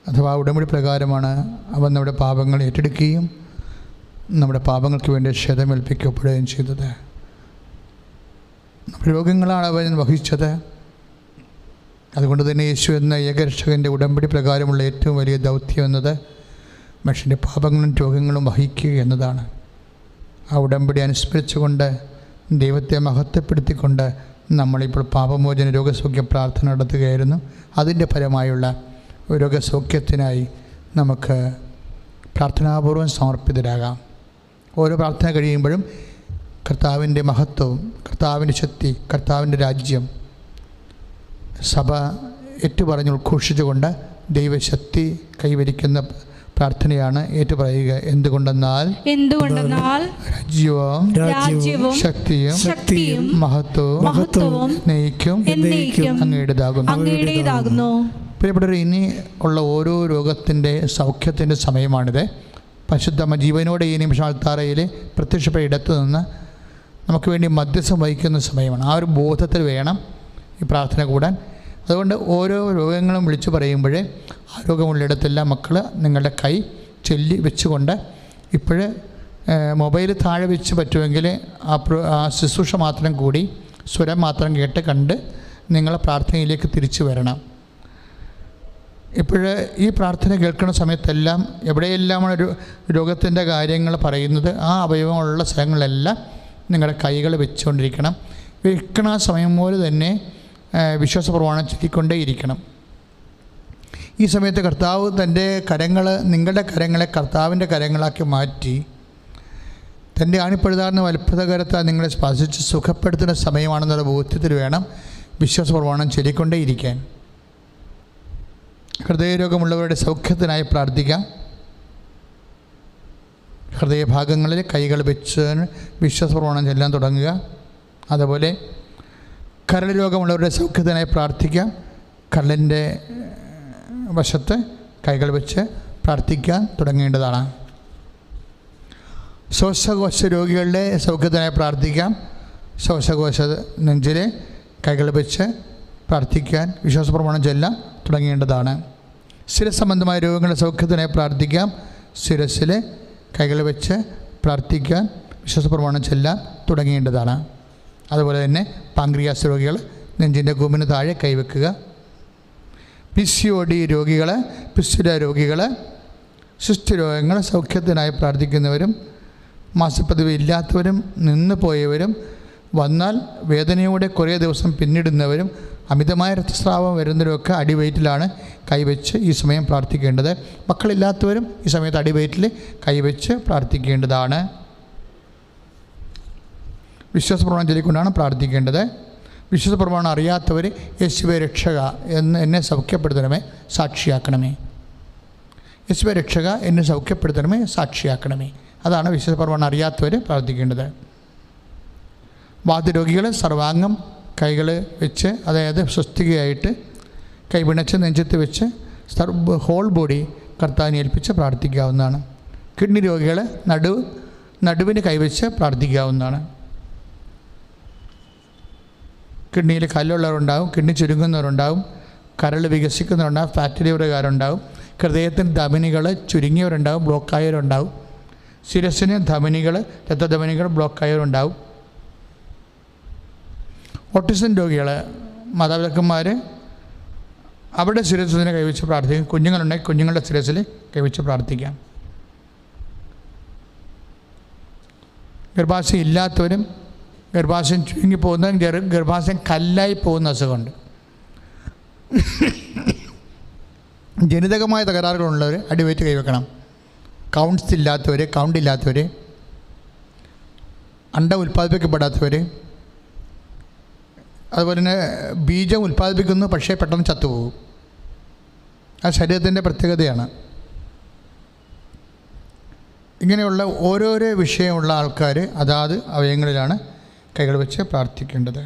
അഥവാ ഉടമ്പടി പ്രകാരമാണ് അവൻ നമ്മുടെ പാപങ്ങൾ ഏറ്റെടുക്കുകയും നമ്മുടെ പാപങ്ങൾക്ക് വേണ്ടി ക്ഷതമേൽപ്പിക്കപ്പെടുകയും ചെയ്തത്. നമ്മുടെ രോഗങ്ങളാണ് അവൻ വഹിച്ചത്. അതുകൊണ്ട് തന്നെ യേശു എന്ന ഏകരക്ഷകൻ്റെ ഉടമ്പടി പ്രകാരമുള്ള ഏറ്റവും വലിയ ദൗത്യം എന്നത് മനുഷ്യൻ്റെ പാപങ്ങളും രോഗങ്ങളും വഹിക്കുക എന്നതാണ്. ആ ഉടമ്പടി അനുസ്മരിച്ചുകൊണ്ട് ദൈവത്തെ മഹത്വപ്പെടുത്തിക്കൊണ്ട് നമ്മളിപ്പോൾ പാപമോചന രോഗസൗഖ്യ പ്രാർത്ഥന നടത്തുകയായിരുന്നു. അതിൻ്റെ ഫലമായുള്ള രോഗസൗഖ്യത്തിനായി നമുക്ക് പ്രാർത്ഥനാപൂർവ്വം സമർപ്പിതരാകാം. ഓരോ പ്രാർത്ഥന കഴിയുമ്പോഴും കർത്താവിൻ്റെ മഹത്വവും കർത്താവിൻ്റെ ശക്തി, കർത്താവിൻ്റെ രാജ്യം സഭ ഏറ്റുപറഞ്ഞ് ഉദ്ഘോഷിച്ചുകൊണ്ട് ദൈവശക്തി കൈവരിക്കുന്ന പ്രാർത്ഥനയാണ് ഏറ്റുപറയുക. എന്തുകൊണ്ടെന്നാൽ രാജ്യവും ശക്തിയും മഹത്വവും നയിക്കും അങ്ങയുടേതാകുന്നു. പ്രിയപ്പെട്ടവർ, ഇനി ഉള്ള ഓരോ രോഗത്തിൻ്റെ സൗഖ്യത്തിൻ്റെ സമയമാണിത്. പരിശുദ്ധ ജീവനോടെ ഈ നിമിഷം അൾത്താരയിൽ പ്രത്യക്ഷപ്പെട്ട ഇടത്തു നിന്ന് നമുക്ക് വേണ്ടി മധ്യസ്ഥം വഹിക്കുന്ന സമയമാണ്. ആ ഒരു ബോധത്തിൽ വേണം ഈ പ്രാർത്ഥന കൂടാൻ. അതുകൊണ്ട് ഓരോ രോഗങ്ങളും വിളിച്ചു പറയുമ്പോൾ ആ രോഗമുള്ളിടത്തെല്ലാം മക്കൾ നിങ്ങളുടെ കൈ ചൊല്ലി വെച്ചുകൊണ്ട് ഇപ്പോൾ മൊബൈൽ താഴെ വെച്ച് പറ്റുമെങ്കിൽ ആ ശുശ്രൂഷ മാത്രം കൂടി സ്വരം മാത്രം കേട്ട് കണ്ട് നിങ്ങളെ പ്രാർത്ഥനയിലേക്ക് തിരിച്ചു വരണം. ഇപ്പോൾ ഈ പ്രാർത്ഥന കേൾക്കുന്ന സമയത്തെല്ലാം എവിടെയെല്ലാമാണ് രോഗത്തിൻ്റെ കാര്യങ്ങൾ പറയുന്നത് ആ അവയവങ്ങളുള്ള സ്ഥലങ്ങളിലെല്ലാം നിങ്ങളുടെ കൈകൾ വെച്ചുകൊണ്ടിരിക്കണം. വെക്കണ സമയം പോലെ തന്നെ വിശ്വാസ പ്രമാണം ചൊല്ലിക്കൊണ്ടേയിരിക്കണം. ഈ സമയത്ത് കർത്താവ് തൻ്റെ കരങ്ങൾ, നിങ്ങളുടെ കരങ്ങളെ കർത്താവിൻ്റെ കരങ്ങളാക്കി മാറ്റി തൻ്റെ ആണിപ്പഴുതാർന്ന വലപ്പുതകരത്താൽ നിങ്ങളെ സ്പർശിച്ച് സുഖപ്പെടുത്തുന്ന സമയമാണെന്നുള്ള ബോധ്യത്തിൽ വേണം വിശ്വാസ പ്രമാണം ചൊല്ലിക്കൊണ്ടേയിരിക്കാൻ. ഹൃദയരോഗമുള്ളവരുടെ സൗഖ്യത്തിനായി പ്രാർത്ഥിക്കാം. ഹൃദയഭാഗങ്ങളിൽ കൈകൾ വെച്ച് വിശ്വാസ പ്രമാണം ചൊല്ലാൻ തുടങ്ങുക. അതുപോലെ കരൾ രോഗമുള്ളവരുടെ സൗഖ്യത്തിനായി പ്രാർത്ഥിക്കാം. കരളിൻ്റെ വശത്ത് കൈകൾ വെച്ച് പ്രാർത്ഥിക്കാൻ തുടങ്ങേണ്ടതാണ്. ശ്വാസകോശ രോഗികളുടെ സൗഖ്യത്തിനായി പ്രാർത്ഥിക്കാം. ശ്വാസകോശ നെഞ്ചിൽ കൈകൾ വെച്ച് പ്രാർത്ഥിക്കാൻ വിശ്വാസ പ്രമാണം ചൊല്ലാൻ തുടങ്ങേണ്ടതാണ്. ശിരസ് സംബന്ധമായ രോഗങ്ങളുടെ സൗഖ്യത്തിനായി പ്രാർത്ഥിക്കാം. ശിരസിൽ കൈകൾ വെച്ച് പ്രാർത്ഥിക്കാൻ വിശ്വാസ പ്രമാണം ചൊല്ലാൻ തുടങ്ങേണ്ടതാണ്. അതുപോലെ തന്നെ പാങ്ക്രിയാസ് രോഗികൾ നെഞ്ചിൻ്റെ കൂമ്പിന് താഴെ കൈവെക്കുക. PCOD രോഗികൾ, പിസ്തുല രോഗികൾ, സുസ്ഥിരോഗങ്ങൾ സൗഖ്യത്തിനായി പ്രാർത്ഥിക്കുന്നവരും മാസപ്പതിവ് ഇല്ലാത്തവരും, നിന്ന് പോയവരും, വന്നാൽ വേദനയോടെ കുറേ ദിവസം പിന്നിടുന്നവരും, അമിതമായ രക്തസ്രാവം വരുന്നവരൊക്കെ അടിവയറ്റിലാണ് കൈവച്ച് ഈ സമയം പ്രാർത്ഥിക്കേണ്ടത്. മക്കളില്ലാത്തവരും ഈ സമയത്ത് അടിവയറ്റിൽ കൈവച്ച് പ്രാർത്ഥിക്കേണ്ടതാണ്. വിശ്വാസ പ്രമാണം ചൊല്ലിക്കൊണ്ടാണ് പ്രാർത്ഥിക്കേണ്ടത്. വിശ്വാസ പ്രമാണം അറിയാത്തവർ യേശുവേ രക്ഷക എന്ന് എന്നെ സൗഖ്യപ്പെടുത്തണമേ, സാക്ഷിയാക്കണമേ. യേശുവേ രക്ഷക എന്നെ സൗഖ്യപ്പെടുത്തണമേ, സാക്ഷിയാക്കണമേ. അതാണ് വിശ്വാസ പ്രമാണം അറിയാത്തവർ പ്രാർത്ഥിക്കേണ്ടത്. വാതരോഗികൾ സർവാംഗം കൈകൾ വെച്ച്, അതായത് സ്വസ്തികയായിട്ട് കൈപിണച്ച് നെഞ്ചത്ത് വെച്ച് ഹോൾ ബോഡി കർത്താവിനെ ഏൽപ്പിച്ച് പ്രാർത്ഥിക്കാവുന്നതാണ്. കിഡ്നി രോഗികൾ നടുവിന് കൈവച്ച് പ്രാർത്ഥിക്കാവുന്നതാണ്. കിഡ്നിയിൽ കല്ലുള്ളവരുണ്ടാവും, കിഡ്നി ചുരുങ്ങുന്നവരുണ്ടാവും, കരൾ വികസിക്കുന്നവരുണ്ടാവും, ഫാറ്റ് ലിവറുകാരുണ്ടാവും, ഹൃദയത്തിന് ധമനികൾ ചുരുങ്ങിയവരുണ്ടാവും, ബ്ലോക്കായവരുണ്ടാവും, ശിരസിന് ധമനികൾ, രക്തധമനികൾ ബ്ലോക്കായവരുണ്ടാവും. ഓട്ടിസം രോഗികൾ, മാതാപിതാക്കന്മാർ അവരുടെ ശിരസിനെ കൈവച്ച് പ്രാർത്ഥിക്കും. കുഞ്ഞുങ്ങളുണ്ടെങ്കിൽ കുഞ്ഞുങ്ങളുടെ ശിരസിൽ കൈവച്ച് പ്രാർത്ഥിക്കാം. ഗർഭാശയം ഇല്ലാത്തവരും ഗർഭാശയം ചുരുങ്ങിപ്പോകുന്നതും ഗർഭാശയം കല്ലായി പോകുന്ന അസുഖമുണ്ട്. ജനിതകമായ തകരാറുകളുള്ളവർ അടിവയറ്റ് കൈവെക്കണം. കൗണ്ട് ഇല്ലാത്തവർ, അണ്ടം ഉൽപ്പാദിപ്പിക്കപ്പെടാത്തവർ, അതുപോലെ തന്നെ ബീജം ഉൽപ്പാദിപ്പിക്കുന്നു പക്ഷേ പെട്ടെന്ന് ചത്തുപോകും. ആ ശരീരത്തിൻ്റെ പ്രത്യേകതയാണ്. ഇങ്ങനെയുള്ള ഓരോരോ വിഷയമുള്ള ആൾക്കാർ അതാത് അവയവങ്ങളിലാണ് കൈകൾ വെച്ച് പ്രാർത്ഥിക്കേണ്ടത്.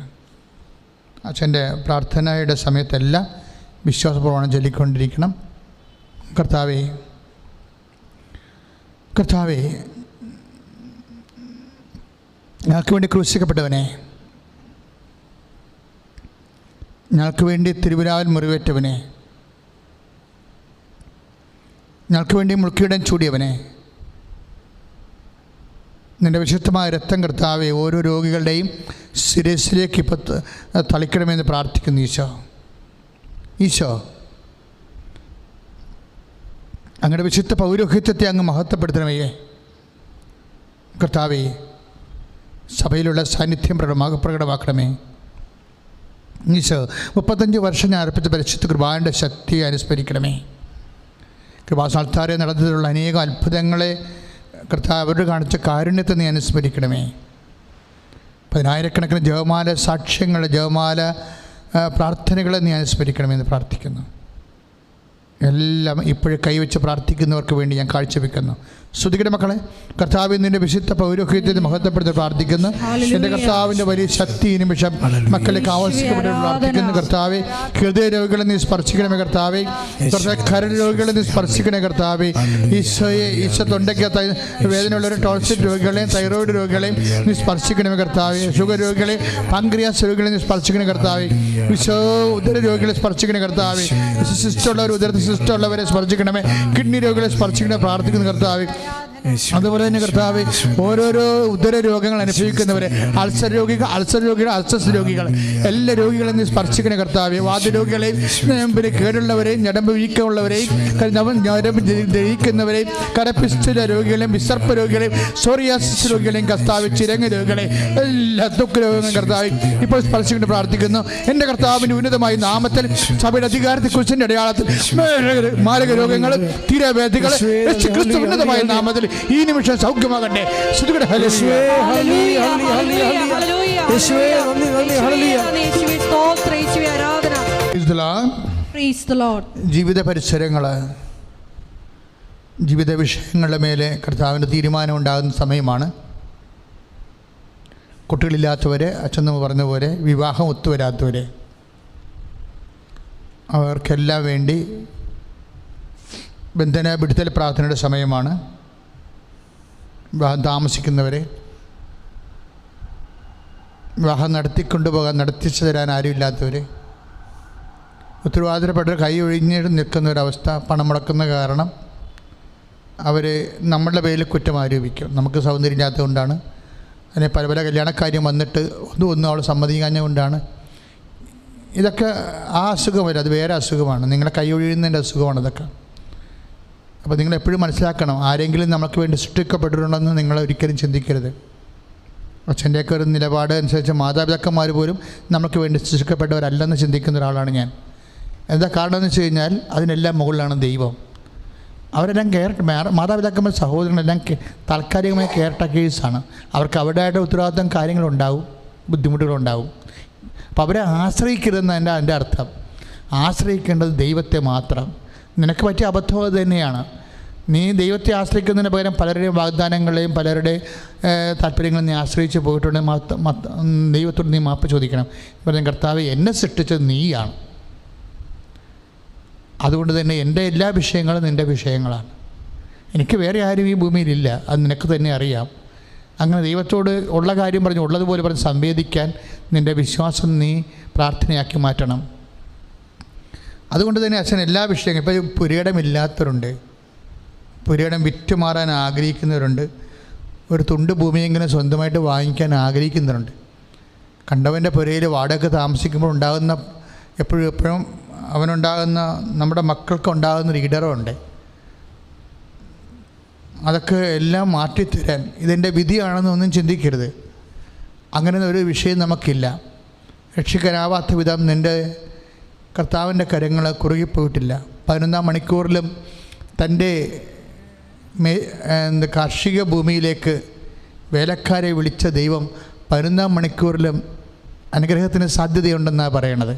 അച്ഛൻ്റെ പ്രാർത്ഥനയുടെ സമയത്തെല്ലാം വിശ്വാസപ്രമാണം ചൊല്ലിക്കൊണ്ടിരിക്കണം. കർത്താവേ ഞങ്ങൾക്ക് വേണ്ടി ക്രൂശിക്കപ്പെട്ടവനെ, ഞങ്ങൾക്ക് വേണ്ടി തിരുവിലാവിൽ മുറിവേറ്റവനെ, ഞങ്ങൾക്ക് വേണ്ടി മുൾക്കിടം ചൂടിയവനെ, നിൻ്റെ വിശുദ്ധമായ രക്തം കർത്താവെ ഓരോ രോഗികളുടെയും ശിരസിലേക്ക് ഇപ്പോൾ തളിക്കണമെന്ന് പ്രാർത്ഥിക്കുന്നു. ഈശോ അങ്ങയുടെ വിശുദ്ധ പൗരോഹിത്യത്തെ അങ്ങ് മഹത്വപ്പെടുത്തണമേ. കർത്താവെ സഭയിലുള്ള സാന്നിധ്യം പ്രകടമാക്കണമേ. ഈശോ 35 വർഷം ഞാൻ അർപ്പിച്ച പരിശുദ്ധ കൃപാന്റെ ശക്തിയെ അനുസ്മരിക്കണമേ. കൃപാസ്ഥാനത്താരെ നടത്തിയിട്ടുള്ള അനേകം അത്ഭുതങ്ങളെ കർത്താവ് അവരോട് കാണിച്ച കാരുണ്യത്തെ നീ അനുസ്മരിക്കണമേ. 10,000-കണക്കിന് ജപമാല സാക്ഷ്യങ്ങൾ, ജപമാല പ്രാർത്ഥനകളെ നീ അനുസ്മരിക്കണമെന്ന് പ്രാർത്ഥിക്കുന്നു. എല്ലാം ഇപ്പോഴും കൈവച്ച് പ്രാർത്ഥിക്കുന്നവർക്ക് വേണ്ടി ഞാൻ കാഴ്ചവെക്കുന്നു. ശ്രുതിയുടെ മക്കളെ, കർത്താവിൽ നിന്റെ വിശുദ്ധ പൗരോഹിത്യത്തെ മഹത്വപ്പെടുത്തി പ്രാർത്ഥിക്കുന്നു. എൻ്റെ കർത്താവിൻ്റെ വലിയ ശക്തി ഈ നിമിഷം മക്കളിലേക്ക് ആവശ്യപ്പെട്ട് പ്രാർത്ഥിക്കുന്നു. കർത്താവെ ഹൃദയ രോഗികളെ നീ സ്പർശിക്കണമേ. കർത്താവെ കരൾ രോഗികളെ നീ സ്പർശിക്കണേ. കർത്താവെ ഈശോ തൊണ്ടയ്ക്ക് വേദനയുള്ളവരും ടോൺസിൽ രോഗികളെയും തൈറോയിഡ് രോഗികളെയും നീ സ്പർശിക്കണമേ. കർത്താവെ ഷുഗർ രോഗികളെ, പാങ്ക്രിയാസ് രോഗികളെ നീ സ്പർശിക്കണേ. കർത്താവെ ഈശോ ഉദര രോഗികളെ സ്പർശിക്കണേ. കർത്താവെ സിസ്റ്റുള്ളവർ, ഉദരത്തിൽ സിസ്റ്റുള്ളവരെ സ്പർശിക്കണമേ. കിഡ്നി രോഗികളെ സ്പർശിക്കണേ പ്രാർത്ഥിക്കുന്നു. കർത്താവെ അതുപോലെ തന്നെ കർത്താവേ, ഓരോരോ ഉദര രോഗങ്ങൾ അനുഭവിക്കുന്നവരെ, അൾസർ രോഗികൾ, അൾസസ് രോഗികൾ, എല്ലാ രോഗികളെയും നീ സ്പർശിക്കണ കർത്താവേ. വാതരോഗികളെയും, പിന്നെ കേടുള്ളവരെയും, ഞരമ്പ് വീക്കമുള്ളവരെയും, ഞരമ്പ് ദഹിക്കുന്നവരെയും, കരപ്പിസ്റ്റ രോഗികളെയും, വിസർപ്പ രോഗികളെയും, സോറിയാസിസ് രോഗികളെയും കർത്താവ്, ചിരങ്ങ രോഗികളെ, എല്ലാ ത്വക്ക് രോഗങ്ങളും കർത്താവ് ഇപ്പോൾ സ്പർശിക്കൊണ്ട് പ്രാർത്ഥിക്കുന്നു. എൻ്റെ കർത്താവിൻ്റെ ഉന്നതമായ നാമത്തിൽ, സഭയുടെ അധികാരത്തെ കുറിച്ചിൻ്റെ അടയാളത്തിൽ, മാരക രോഗങ്ങൾ, തീരവേദികൾ ക്രിസ്തു ഉന്നതമായ നാമത്തിൽ ഈ നിമിഷം സൗഖ്യമാകട്ടെ. ജീവിത പരിസരങ്ങൾ, ജീവിത വിഷയങ്ങളുടെ മേലെ കർത്താവിൻ്റെ തീരുമാനം ഉണ്ടാകുന്ന സമയമാണ്. കുട്ടികളില്ലാത്തവരെ, അച്ഛൻ പറഞ്ഞ പോലെ വിവാഹം ഒത്തുവരാത്തവരെ, അവർക്കെല്ലാം വേണ്ടി ബന്ധന വിടുതൽ പ്രാർത്ഥനയുടെ സമയമാണ്. വിവാഹം താമസിക്കുന്നവരെ, വിവാഹം നടത്തിച്ചു തരാൻ ആരുമില്ലാത്തവരെ, ഉത്തരവാദിത്തപ്പെട്ട കൈ ഒഴിഞ്ഞ് നിൽക്കുന്ന ഒരവസ്ഥ, പണം മുടക്കുന്ന കാരണം അവർ നമ്മളുടെ പേരിൽ കുറ്റം ആരോപിക്കും. നമുക്ക് സൗന്ദര്യമില്ലാത്തതുകൊണ്ടാണ്, അതിനെ പല പല കല്യാണക്കാര്യം വന്നിട്ട് ഒന്നും അവൾ സമ്മതിക്കാഞ്ഞുകൊണ്ടാണ്. ഇതൊക്കെ ആ അസുഖമല്ല, അത് വേറെ അസുഖമാണ്. നിങ്ങളെ കൈ ഒഴിയുന്നതിൻ്റെ അസുഖമാണ് ഇതൊക്കെ. അപ്പോൾ നിങ്ങളെപ്പോഴും മനസ്സിലാക്കണം, ആരെങ്കിലും നമുക്ക് വേണ്ടി സൃഷ്ടിക്കപ്പെട്ടിട്ടുണ്ടെന്ന് നിങ്ങൾ ഒരിക്കലും ചിന്തിക്കരുത്. അച്ഛൻ്റെയൊക്കെ ഒരു നിലപാട് അനുസരിച്ച് മാതാപിതാക്കന്മാർ പോലും നമുക്ക് വേണ്ടി സൃഷ്ടിക്കപ്പെട്ടവരല്ലെന്ന് ചിന്തിക്കുന്ന ഒരാളാണ് ഞാൻ. എന്താ കാരണം എന്ന് വെച്ച് കഴിഞ്ഞാൽ അതിനെല്ലാം മുകളിലാണ് ദൈവം. അവരെല്ലാം മാതാപിതാക്കന്മാർ, സഹോദരങ്ങളെല്ലാം താൽക്കാലികമായ കെയർ ടേക്കേഴ്സാണ്. അവർക്ക് അവരുടേതായിട്ട് ഉത്തരവാദിത്തം കാര്യങ്ങളുണ്ടാവും, ബുദ്ധിമുട്ടുകളുണ്ടാവും. അപ്പോൾ അവരെ ആശ്രയിക്കരുതെന്ന് എൻ്റെ അർത്ഥം. ആശ്രയിക്കേണ്ടത് ദൈവത്തെ മാത്രം. നിനക്ക് പറ്റിയ അബദ്ധം അത് തന്നെയാണ്. നീ ദൈവത്തെ ആശ്രയിക്കുന്നതിന് പകരം പലരുടെയും വാഗ്ദാനങ്ങളെയും പലരുടെ താല്പര്യങ്ങളും നീ ആശ്രയിച്ച് പോയിട്ടുണ്ടെങ്കിൽ ദൈവത്തോട് നീ മാപ്പ് ചോദിക്കണം. പറഞ്ഞ കർത്താവ്, എന്നെ സൃഷ്ടിച്ചത് നീയാണ്. അതുകൊണ്ട് തന്നെ എൻ്റെ എല്ലാ വിഷയങ്ങളും നിൻ്റെ വിഷയങ്ങളാണ്. എനിക്ക് വേറെ ആരും ഈ ഭൂമിയിലില്ല, അത് നിനക്ക് തന്നെ അറിയാം. അങ്ങനെ ദൈവത്തോട് ഉള്ള കാര്യം പറഞ്ഞ് ഉള്ളതുപോലെ പറഞ്ഞ് സംവേദിക്കാൻ നിൻ്റെ വിശ്വാസം നീ പ്രാർത്ഥനയാക്കി മാറ്റണം. അതുകൊണ്ട് തന്നെ അച്ഛൻ എല്ലാ വിഷയങ്ങളും, ഇപ്പോൾ പുരയിടമില്ലാത്തവരുണ്ട്, പുരയിടം വിറ്റുമാറാൻ ആഗ്രഹിക്കുന്നവരുണ്ട്, ഒരു തുണ്ട് ഭൂമിയെങ്കിലും സ്വന്തമായിട്ട് വാങ്ങിക്കാൻ ആഗ്രഹിക്കുന്നവരുണ്ട്. കണ്ടവൻ്റെ പുരയിൽ വാടക താമസിക്കുമ്പോൾ ഉണ്ടാകുന്ന എപ്പോഴും അവനുണ്ടാകുന്ന, നമ്മുടെ മക്കൾക്ക് ഉണ്ടാകുന്ന ലീഡറുണ്ട്. അതൊക്കെ എല്ലാം മാറ്റിത്തരാൻ ഇതെൻ്റെ വിധിയാണെന്നൊന്നും ചിന്തിക്കരുത്. അങ്ങനെ ഒരു വിഷയം നമുക്കില്ല. രക്ഷിക്കാനാവാത്ത വിധം നിൻ്റെ കർത്താവിൻ്റെ കരങ്ങൾ കുറുകിപ്പോയിട്ടില്ല. 11 മണിക്കൂറിലും തൻ്റെ കാർഷിക ഭൂമിയിലേക്ക് വേലക്കാരെ വിളിച്ച ദൈവം 11 മണിക്കൂറിലും അനുഗ്രഹത്തിന് സാധ്യതയുണ്ടെന്നാണ് പറയണത്.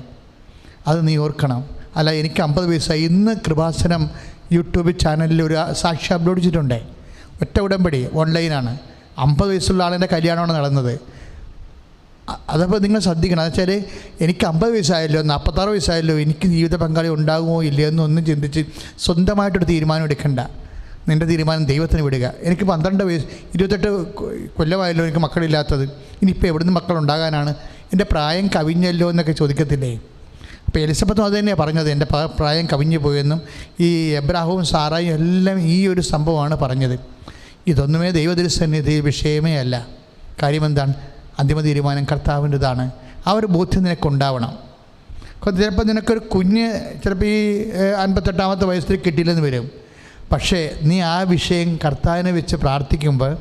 അത് നീ ഓർക്കണം. അല്ല, എനിക്ക് 50 വയസ്സായി. ഇന്ന് കൃപാസനം യൂട്യൂബ് ചാനലിൽ ഒരു സാക്ഷി അപ്ലോഡ് ചെയ്തിട്ടുണ്ട്. ഒറ്റ ഉടമ്പടി ഓൺലൈനാണ്. 50 വയസ്സുള്ള ആളിൻ്റെ കല്യാണമാണ് നടന്നത്. അതപ്പോൾ നിങ്ങൾ ശ്രദ്ധിക്കണം. എന്ന് വെച്ചാൽ എനിക്ക് 50 വയസ്സായല്ലോ, 46 വയസ്സായല്ലോ, എനിക്ക് ജീവിത പങ്കാളി ഉണ്ടാകുമോ ഇല്ലയോ എന്നൊന്നും ചിന്തിച്ച് സ്വന്തമായിട്ടൊരു തീരുമാനം എടുക്കണ്ട. നിൻ്റെ തീരുമാനം ദൈവത്തിന് വിടുക. എനിക്ക് 12 വയസ്സ് 28 കൊല്ലമായല്ലോ എനിക്ക് മക്കളില്ലാത്തത്, ഇനിയിപ്പോൾ എവിടുന്ന് മക്കളുണ്ടാകാനാണ്, എൻ്റെ പ്രായം കവിഞ്ഞല്ലോ എന്നൊക്കെ ചോദിക്കത്തില്ലേ? അപ്പോൾ എലിസബത്തും അത് തന്നെയാണ് പറഞ്ഞത്, എൻ്റെ പ്രായം കവിഞ്ഞു പോയെന്നും. ഈ എബ്രാഹവും സാറായും എല്ലാം ഈ ഒരു സംഭവമാണ് പറഞ്ഞത്. ഇതൊന്നുമേ ദൈവദൃസന്നിധി വിഷയമേ അല്ല. കാര്യമെന്താണ്? അന്തിമ തീരുമാനം കർത്താവിൻ്റെതാണ്. ആ ഒരു ബോധ്യം നിനക്കുണ്ടാവണം. ചിലപ്പോൾ നിനക്കൊരു കുഞ്ഞ് ചിലപ്പോൾ ഈ 58-ാമത്തെ വയസ്സിൽ കിട്ടിയില്ലെന്ന് വരും. പക്ഷേ നീ ആ വിഷയം കർത്താവിനെ വെച്ച് പ്രാർത്ഥിക്കുമ്പോൾ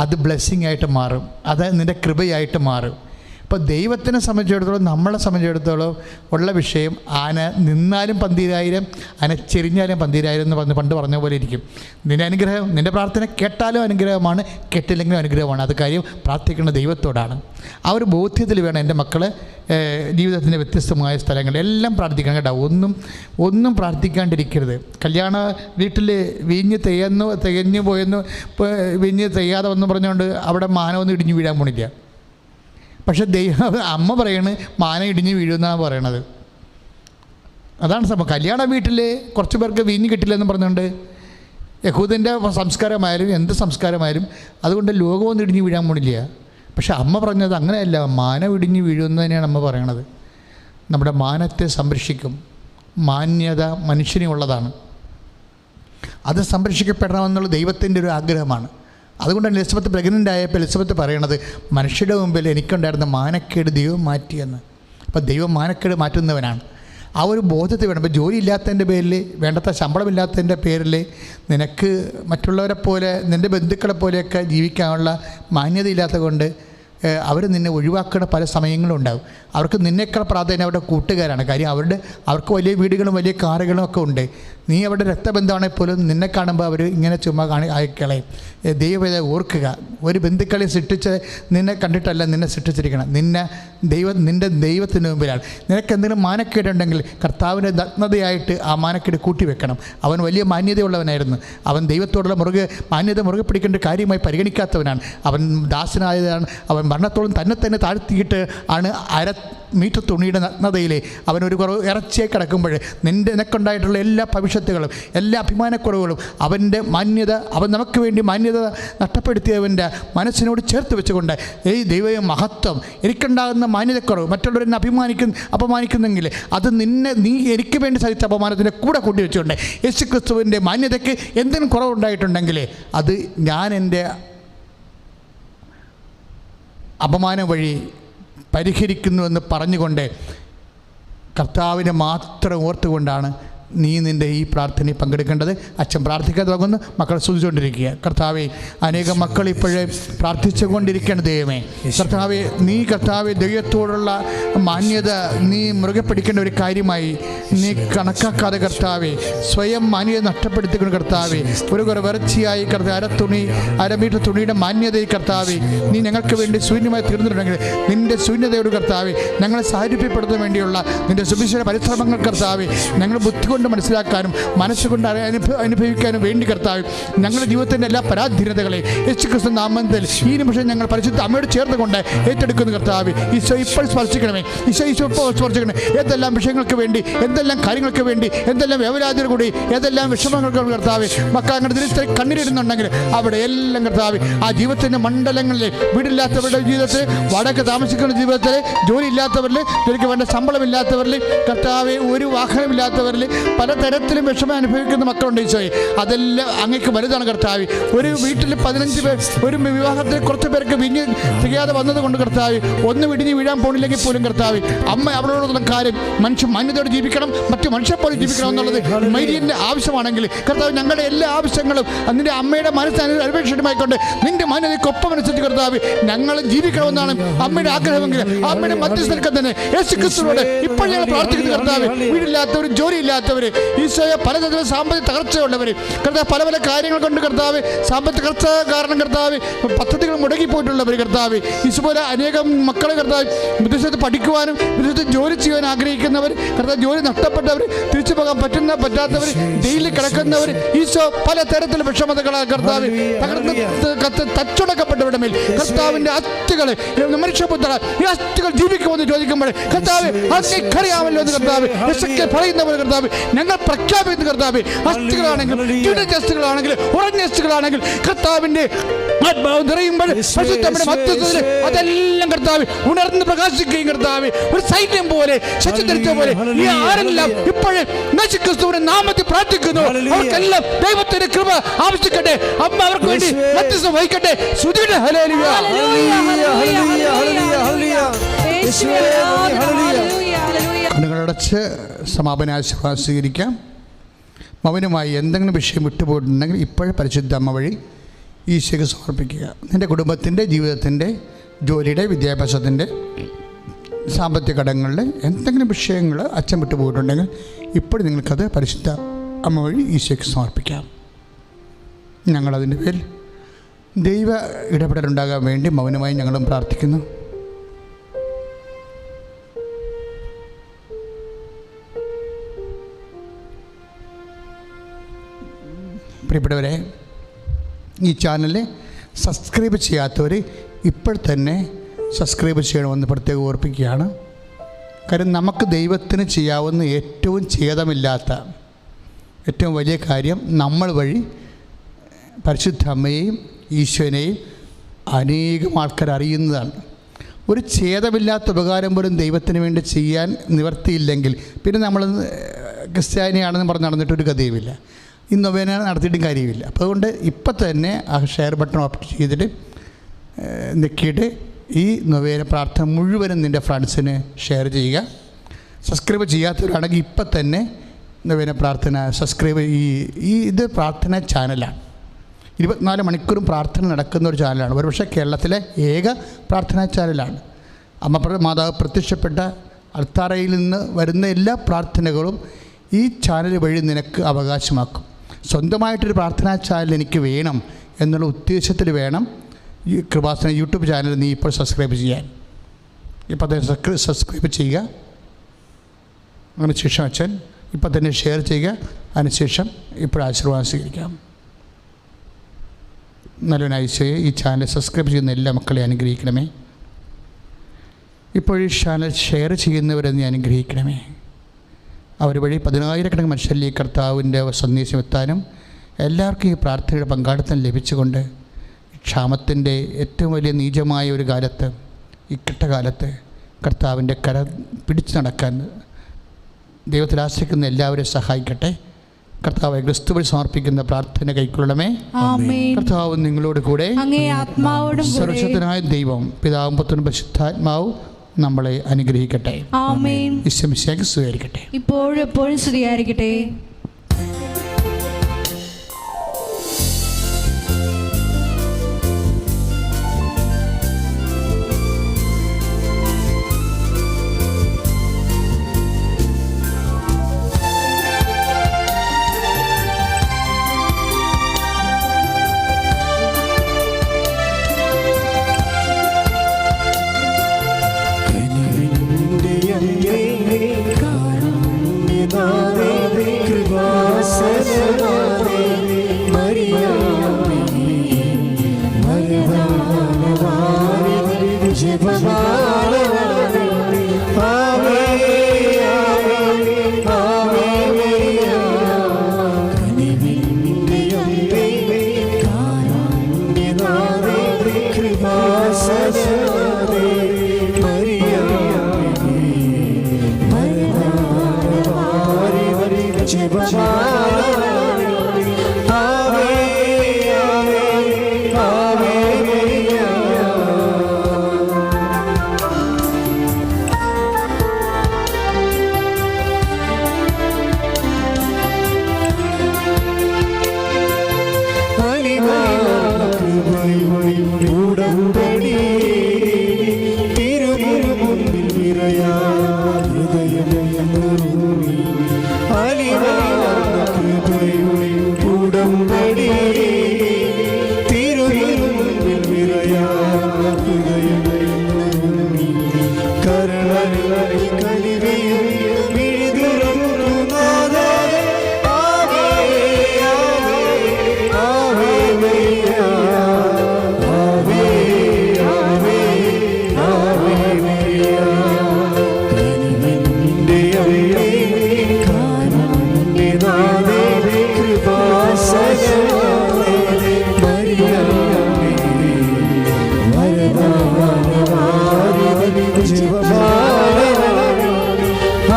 അത് ബ്ലെസ്സിങ് ആയിട്ട് മാറും, അത് നിൻ്റെ കൃപയായിട്ട് മാറും. അപ്പോൾ ദൈവത്തിനെ സംബന്ധിച്ചിടത്തോളം, നമ്മളെ സംബന്ധിച്ചിടത്തോളം ഉള്ള വിഷയം ആന നിന്നാലും 12,000, ആന ചെരിഞ്ഞാലും 12,000 എന്ന് പണ്ട് പറഞ്ഞ പോലെ ഇരിക്കും. നിൻ്റെ അനുഗ്രഹം, നിൻ്റെ പ്രാർത്ഥന കേട്ടാലും അനുഗ്രഹമാണ്, കേട്ടില്ലെങ്കിലും അനുഗ്രഹമാണ്. അത് കാര്യം പ്രാർത്ഥിക്കേണ്ട ദൈവത്തോടാണ്. ആ ഒരു ബോധ്യത്തിൽ വേണം എൻ്റെ മക്കൾ ജീവിതത്തിൻ്റെ വ്യത്യസ്തമായ സ്ഥലങ്ങളിൽ എല്ലാം പ്രാർത്ഥിക്കണം കേട്ടോ. ഒന്നും പ്രാർത്ഥിക്കാണ്ടിരിക്കരുത്. കല്യാണ വീട്ടിൽ വീഞ്ഞ് തികഞ്ഞു പോയെന്ന്, വീഞ്ഞ് തികയാതെ വന്ന് പറഞ്ഞുകൊണ്ട് അവിടെ മാനമൊന്നും ഇടിഞ്ഞു വീഴാൻ പോണില്ല. പക്ഷെ അമ്മ പറയണ് മാനം ഇടിഞ്ഞ് വീഴുമെന്നാണ് പറയണത്. അതാണ് സംഭവം. കല്യാണ വീട്ടിൽ കുറച്ച് പേർക്ക് വീഞ്ഞ് കിട്ടില്ലെന്ന് പറഞ്ഞുകൊണ്ട് യഹൂദൻ്റെ സംസ്കാരമായാലും എന്ത് സംസ്കാരമായാലും അതുകൊണ്ട് ലോകമൊന്നും ഇടിഞ്ഞ് വീഴാൻ പോണില്ല. പക്ഷെ അമ്മ പറഞ്ഞത് അങ്ങനെയല്ല, മാനം ഇടിഞ്ഞ് വീഴുമെന്ന് തന്നെയാണ് അമ്മ പറയണത്. നമ്മുടെ മാനത്തെ സംരക്ഷിക്കും. മാന്യത മനുഷ്യനുള്ളതാണ്. അത് സംരക്ഷിക്കപ്പെടണമെന്നുള്ള ദൈവത്തിൻ്റെ ഒരു ആഗ്രഹമാണ്. അതുകൊണ്ടാണ് എലിസബത്ത് പ്രഗ്നൻ്റ് ആയപ്പോൾ എലിസബത്ത് പറയണത്, മനുഷ്യരുടെ മുമ്പിൽ എനിക്കുണ്ടായിരുന്ന മാനക്കേട് ദൈവം മാറ്റിയെന്ന്. അപ്പോൾ ദൈവം മാനക്കേട് മാറ്റുന്നവനാണ്. ആ ഒരു ബോധത്തിൽ വേണം. ഇപ്പോൾ ജോലി ഇല്ലാത്തതിൻ്റെ പേരിൽ, വേണ്ടത്ര ശമ്പളമില്ലാത്തതിൻ്റെ പേരിൽ നിനക്ക് മറ്റുള്ളവരെ പോലെ, നിൻ്റെ ബന്ധുക്കളെ പോലെയൊക്കെ ജീവിക്കാനുള്ള മാന്യതയില്ലാത്തത് കൊണ്ട് അവർ നിന്നെ ഒഴിവാക്കുന്ന പല സമയങ്ങളും ഉണ്ടാകും. അവർക്ക് നിന്നേക്കാൾ പ്രാധാന്യം അവരുടെ കൂട്ടുകാരാണ്. കാര്യം അവർക്ക് വലിയ വീടുകളും വലിയ കാറുകളും ഒക്കെ ഉണ്ട്. നീ അവരുടെ രക്തബന്ധമാണെങ്കിൽ പോലും നിന്നെ കാണുമ്പോൾ അവർ ഇങ്ങനെ ചുമ്മാ അയക്കളയും. ദൈവത്തെ ഓർക്കുക, ഒരു ബന്ധുക്കളെ സൃഷ്ടിച്ച് നിന്നെ കണ്ടിട്ടല്ല നിന്നെ സൃഷ്ടിച്ചിരിക്കണം. നിൻ്റെ ദൈവത്തിന് മുമ്പിലാണ്. നിനക്ക് എന്തെങ്കിലും മാനക്കേടുണ്ടെങ്കിൽ കർത്താവിൻ്റെ നഗ്നതയായിട്ട് ആ മാനക്കേട് കൂട്ടി വെക്കണം. അവൻ വലിയ മാന്യതയുള്ളവനായിരുന്നു. അവൻ ദൈവത്തോടുള്ള മാന്യത മുറുകെ പിടിക്കേണ്ട കാര്യമായി പരിഗണിക്കാത്തവനാണ്. അവൻ ദാസനായതാണ്. അവൻ മരണത്തോളം തന്നെ താഴ്ത്തിയിട്ട് ആണ് 1/2 മീറ്റർ തുണിയുടെ നഗ്നതയിലെ അവനൊരു കുറവ് ഇറച്ചിയെ കിടക്കുമ്പോൾ നിനക്കുണ്ടായിട്ടുള്ള എല്ലാ ഭവിഷ്യത്തുകളും, എല്ലാ അഭിമാനക്കുറവുകളും, അവൻ്റെ മാന്യത, അവൻ നമുക്ക് വേണ്ടി മാന്യത നഷ്ടപ്പെടുത്തിയവൻ്റെ മനസ്സിനോട് ചേർത്ത് വെച്ചുകൊണ്ട്, ദൈവ മഹത്വം, എനിക്കുണ്ടാകുന്ന മാന്യതക്കുറവ് മറ്റുള്ളവരെന്നെ അപമാനിക്കുന്നെങ്കിൽ അത് നീ എനിക്ക് വേണ്ടി സഹിച്ച അപമാനത്തിൻ്റെ കൂടെ കൂട്ടിവെച്ചുകൊണ്ട് യേശു ക്രിസ്തുവിൻ്റെ മാന്യതയ്ക്ക് എന്തെങ്കിലും കുറവുണ്ടായിട്ടുണ്ടെങ്കിൽ അത് ഞാൻ എൻ്റെ അപമാനം വഴി പരിഹരിക്കുന്നുവെന്ന് പറഞ്ഞുകൊണ്ട് കർത്താവിനെ മാത്രം ഓർത്തുകൊണ്ടാണ് നീ നിൻ്റെ ഈ പ്രാർത്ഥനയിൽ പങ്കെടുക്കേണ്ടത്. അച്ഛൻ പ്രാർത്ഥിക്കാൻ തുടങ്ങുന്നു, മക്കളെ സ്തുതിച്ചുകൊണ്ടിരിക്കുക. കർത്താവെ, അനേകം മക്കൾ ഇപ്പോഴേ പ്രാർത്ഥിച്ചുകൊണ്ടിരിക്കുകയാണ്. ദൈവമേ, കർത്താവെ ദൈവത്തോടുള്ള മാന്യത നീ മുറുകെ പിടിക്കേണ്ട ഒരു കാര്യമായി നീ കണക്കാക്കാതെ കർത്താവെ, സ്വയം മാന്യത നഷ്ടപ്പെടുത്തിക്കൊണ്ട് കർത്താവെ, ഒരു വിറച്ചിയായി കർത്താവ് 1/2 മീറ്റർ തുണിയുടെ മാന്യതയിൽ കർത്താവെ നീ ഞങ്ങൾക്ക് വേണ്ടി ശൂന്യമായി തീർന്നിട്ടുണ്ടെങ്കിൽ നിൻ്റെ ശൂന്യതയോട് കർത്താവെ ഞങ്ങളെ സാധിപ്പിക്കപ്പെടുന്നതിന് വേണ്ടിയുള്ള നിൻ്റെ സുവിശേഷ പരിശ്രമങ്ങൾ കർത്താവെ ഞങ്ങൾ ബുദ്ധി കൊണ്ട് മനസ്സിലാക്കാനും മനസ്സുകൊണ്ട് അനുഭവിക്കാനും വേണ്ടി കർത്താവ് ഞങ്ങളുടെ ജീവിതത്തിൻ്റെ എല്ലാ പരാധീനതകളെ യേശുക്രിസ്തു നാമത്തിൽ ഈ നിമിഷം ഞങ്ങൾ പരിശുദ്ധ അമ്മയോട് ചേർന്നുകൊണ്ട് ഏറ്റെടുക്കുന്ന കർത്താവ് ഈശോ ഇപ്പോൾ സ്പർശിക്കണമേ. ഈശോ ഇപ്പോൾ സ്പർശിക്കണമേ. ഏതെല്ലാം വിഷയങ്ങൾക്ക് വേണ്ടി, എന്തെല്ലാം കാര്യങ്ങൾക്ക് വേണ്ടി, എന്തെല്ലാം വേവലാതികൾ കൂടി, ഏതെല്ലാം വിഷമങ്ങൾക്ക് കർത്താവ് മക്കൾ അങ്ങനെ ദിനത്തിൽ കണ്ണീരിടുന്നുണ്ടെങ്കിൽ അവിടെ എല്ലാം കർത്താവ് ആ ജീവിതത്തിൻ്റെ മണ്ഡലങ്ങളിൽ, വീടില്ലാത്തവരുടെ ജീവിതത്തിൽ, വാടക താമസിക്കുന്ന ജീവിതത്തിൽ, ജോലി ഇല്ലാത്തവരിൽ, ജോലിക്ക് വേണ്ട ശമ്പളമില്ലാത്തവരിൽ കർത്താവ്, ഒരു വാഹനമില്ലാത്തവരിൽ, പലതരത്തിലും വിഷമം അനുഭവിക്കുന്ന മക്കളുണ്ട് ഈശോയെ. അതെല്ലാം അങ്ങേക്ക് വലുതാണ് കർത്താവ്. ഒരു വീട്ടിൽ 15 പേർ, ഒരു വിവാഹത്തിൽ കുറച്ച് പേർക്ക് തികയാതെ വന്നതുകൊണ്ട് കർത്താവ്, ഒന്ന് വിടിഞ്ഞ് വീഴാൻ പോണില്ലെങ്കിൽ പോലും കർത്താവ് അമ്മ അവളോടുള്ള കാര്യം മനുഷ്യൻ മാന്യതയോടെ ജീവിക്കണം, മറ്റു മനുഷ്യപ്പോലെ ജീവിക്കണം എന്നുള്ളത് മൈരിയൻ്റെ ആവശ്യമാണെങ്കിൽ കർത്താവ് ഞങ്ങളുടെ എല്ലാ ആവശ്യങ്ങളും നിൻ്റെ അമ്മയുടെ മനസ്സിന് അപേക്ഷിതമായിക്കൊണ്ട് നിൻ്റെ മാന്യതയ്ക്കൊപ്പം അനുസരിച്ച് കർത്താവ് ഞങ്ങൾ ജീവിക്കണമെന്നാണ് അമ്മയുടെ ആഗ്രഹമെങ്കിൽ അമ്മയുടെ മധ്യസ്ഥർക്ക് തന്നെ യേശു ക്രിസ്തുവിനോട് ഇപ്പോൾ ഞങ്ങൾ പ്രാർത്ഥിക്കുന്ന കർത്താവ്, വീടില്ലാത്തവർ, ജോലി ഇല്ലാത്തവർ, ഈശോയെ പലതരത്തിലും സാമ്പത്തിക തകർച്ചയുള്ളവർ കർത്താവ്, പല കാര്യങ്ങൾ കൊണ്ട് കർത്താവ് സാമ്പത്തിക തകർച്ച കാരണം കർത്താവ് പദ്ധതികൾ മുടങ്ങിപ്പോയിട്ടുള്ളവർ കർത്താവ്, ഈശോപോലെ അനേകം മക്കളെ കർത്താവ് വിദേശത്ത് പഠിക്കുവാനും വിദേശത്ത് ജോലി ചെയ്യാൻ ആഗ്രഹിക്കുന്നവർ കർത്താവ്, ജോലി നഷ്ടപ്പെട്ടവർ, തിരിച്ചു പോകാൻ പറ്റാത്തവർ, ജയിലിൽ കിടക്കുന്നവർ, ഈശോ പലതരത്തിലും വിഷമതകളാൽ കർത്താവ് തച്ചുടക്കപ്പെട്ടവരുടെ മേൽ കർത്താവിൻ്റെ അസ്ഥികൾ മനുഷ്യപുത്ര ഈ അസ്ഥികൾ ജീവിക്കുമെന്ന് ചോദിക്കുമ്പോൾ കർത്താവ് അങ്ങേക്കറിയാമല്ലോ എന്ന് കർത്താവ് പറയുന്ന പോലെ കർത്താവ് ഞങ്ങൾ പ്രഖ്യാപിക്കുന്ന കർത്താവ്, അസ്ഥികളാണെങ്കിൽ, അസ്ഥികളാണെങ്കിൽ, ഉറഞ്ഞ അസ്ഥികളാണെങ്കിൽ കർത്താവിന്റെ ആത്മാവ് നിറയുമ്പോൾ മധ്യത്തിൽ അതെല്ലാം കർത്താവ് ഉണർന്ന് പ്രകാശിക്കുകയും കർത്താവ് ഒരു സൈന്യം പോലെ ശക്തിധരിച്ച പോലെ ഈ ആരെല്ലാം ഇപ്പോഴും ക്രിസ്തുവിന്റെ നാമത്തിൽ പ്രാർത്ഥിക്കുന്നു അവർക്കെല്ലാം ദൈവത്തിന്റെ കൃപ ആവശ്യിക്കട്ടെ. അമ്മ അവർക്ക് വേണ്ടി മധ്യസ്ഥം വഹിക്കട്ടെ. ശ്രുതിയുടെ ഹല്ലേലൂയ. കണ്ണുകളടച്ച് സമാപനാശീർവാദം സ്വീകരിക്കാം. മൗനമായി എന്തെങ്കിലും വിഷയം വിട്ടുപോയിട്ടുണ്ടെങ്കിൽ ഇപ്പോഴും പരിശുദ്ധ അമ്മ വഴി ഈശോയ്ക്ക് സമർപ്പിക്കുക. നിൻ്റെ കുടുംബത്തിൻ്റെ, ജീവിതത്തിൻ്റെ, ജോലിയുടെ, വിദ്യാഭ്യാസത്തിൻ്റെ, സാമ്പത്തിക കടങ്ങളുടെ എന്തെങ്കിലും വിഷയങ്ങൾ അച്ഛൻ വിട്ടുപോയിട്ടുണ്ടെങ്കിൽ ഇപ്പോഴും നിങ്ങൾക്കത് പരിശുദ്ധ അമ്മ വഴി ഈശോയ്ക്ക് സമർപ്പിക്കാം. ഞങ്ങളതിൻ്റെ പേരിൽ ദൈവ ഇടപെടലുണ്ടാകാൻ വേണ്ടി മൗനമായി ഞങ്ങളും പ്രാർത്ഥിക്കുന്നു. പ്രിയപ്പെട്ടവരെ, ഈ ചാനൽ സബ്സ്ക്രൈബ് ചെയ്യാത്തവർ ഇപ്പോൾ തന്നെ സബ്സ്ക്രൈബ് ചെയ്യണമെന്ന് പ്രത്യേകം ഓർപ്പിക്കുകയാണ്. കാര്യം നമുക്ക് ദൈവത്തിന് ചെയ്യാവുന്ന ഏറ്റവും ഛേദമില്ലാത്ത ഏറ്റവും വലിയ കാര്യം നമ്മൾ വഴി പരിശുദ്ധ അമ്മയെയും ഈശോനെയും അനേകം ആൾക്കാർ അറിയുന്നതാണ്. ഒരു ഛേദമില്ലാത്ത ഉപകാരം പോലും ദൈവത്തിന് വേണ്ടി ചെയ്യാൻ നിവർത്തിയില്ലെങ്കിൽ പിന്നെ നമ്മൾ ക്രിസ്ത്യാനിയാണെന്ന് പറഞ്ഞ് നടന്നിട്ടൊരു കഥയുമില്ല. ഈ നൊവേന നടത്തിയിട്ടും കാര്യമില്ല. അപ്പോൾ അതുകൊണ്ട് ഇപ്പം തന്നെ ആ ഷെയർ ബട്ടൺ ഓപ്റ്റ് ചെയ്തിട്ട് നിൽക്കിയിട്ട് ഈ നൊവേന പ്രാർത്ഥന മുഴുവനും നിൻ്റെ ഫ്രണ്ട്സിന് ഷെയർ ചെയ്യുക. സബ്സ്ക്രൈബ് ചെയ്യാത്തവരാണെങ്കിൽ ഇപ്പം തന്നെ നൊവേന പ്രാർത്ഥന സബ്സ്ക്രൈബ് ഇത് പ്രാർത്ഥന ചാനലാണ്. 24 മണിക്കൂറും പ്രാർത്ഥന നടക്കുന്ന ഒരു ചാനലാണ്. ഒരുപക്ഷെ കേരളത്തിലെ ഏക പ്രാർത്ഥനാ ചാനലാണ്. മാതാവ് പ്രത്യക്ഷപ്പെട്ട അൾത്താരയിൽ നിന്ന് വരുന്ന എല്ലാ പ്രാർത്ഥനകളും ഈ ചാനൽ വഴി നിനക്ക് അവകാശമാക്കും. സ്വന്തമായിട്ടൊരു പ്രാർത്ഥനാ ചാനൽ എനിക്ക് വേണം എന്നുള്ള ഉദ്ദേശത്തിൽ വേണം ഈ കൃപാസന യൂട്യൂബ് ചാനൽ നീ ഇപ്പോൾ സബ്സ്ക്രൈബ് ചെയ്യാൻ. ഇപ്പോൾ തന്നെ സബ്സ്ക്രൈബ് ചെയ്യുക. അതിനുശേഷം അച്ഛൻ ഇപ്പം തന്നെ ഷെയർ ചെയ്യുക. അതിനുശേഷം ഇപ്പോൾ ആശീർവാദം സ്വീകരിക്കാം. നല്ലൊരാഴ്ചയെ ഈ ചാനൽ സബ്സ്ക്രൈബ് ചെയ്യുന്ന എല്ലാ മക്കളെ അനുഗ്രഹിക്കണമേ. ഇപ്പോൾ ഈ ചാനൽ ഷെയർ ചെയ്യുന്നവരെ നീ അനുഗ്രഹിക്കണമേ. അവർ വഴി 10,000-കണക്കിന് മനുഷ്യരിലേക്ക് കർത്താവിൻ്റെ സന്ദേശം എത്താനും എല്ലാവർക്കും ഈ പ്രാർത്ഥനയുടെ പങ്കാളിത്തം ലഭിച്ചുകൊണ്ട് ക്ഷാമത്തിൻ്റെ ഏറ്റവും വലിയ നീചമായ ഒരു കാലത്ത്, ഇക്കട്ട കാലത്ത് കർത്താവിൻ്റെ കരം പിടിച്ചു നടക്കാൻ ദൈവത്തിൽ ആശ്രയിക്കുന്ന എല്ലാവരെയും സഹായിക്കട്ടെ. കർത്താവ് ക്രിസ്തു വഴി സമർപ്പിക്കുന്ന പ്രാർത്ഥന കൈക്കൊള്ളണമേ. കർത്താവ് നിങ്ങളോട് കൂടെ, സർവശക്തനായ ദൈവം പിതാവും പുത്രനും പരിശുദ്ധാത്മാവും നമ്മളെ അനുഗ്രഹിക്കട്ടെ. ഈശോമിശിഹായ്ക്ക് സ്തുതിയായിരിക്കട്ടെ. ഇപ്പോഴും എപ്പോഴും സ്തുതിയായിരിക്കട്ടെ.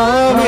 Amen.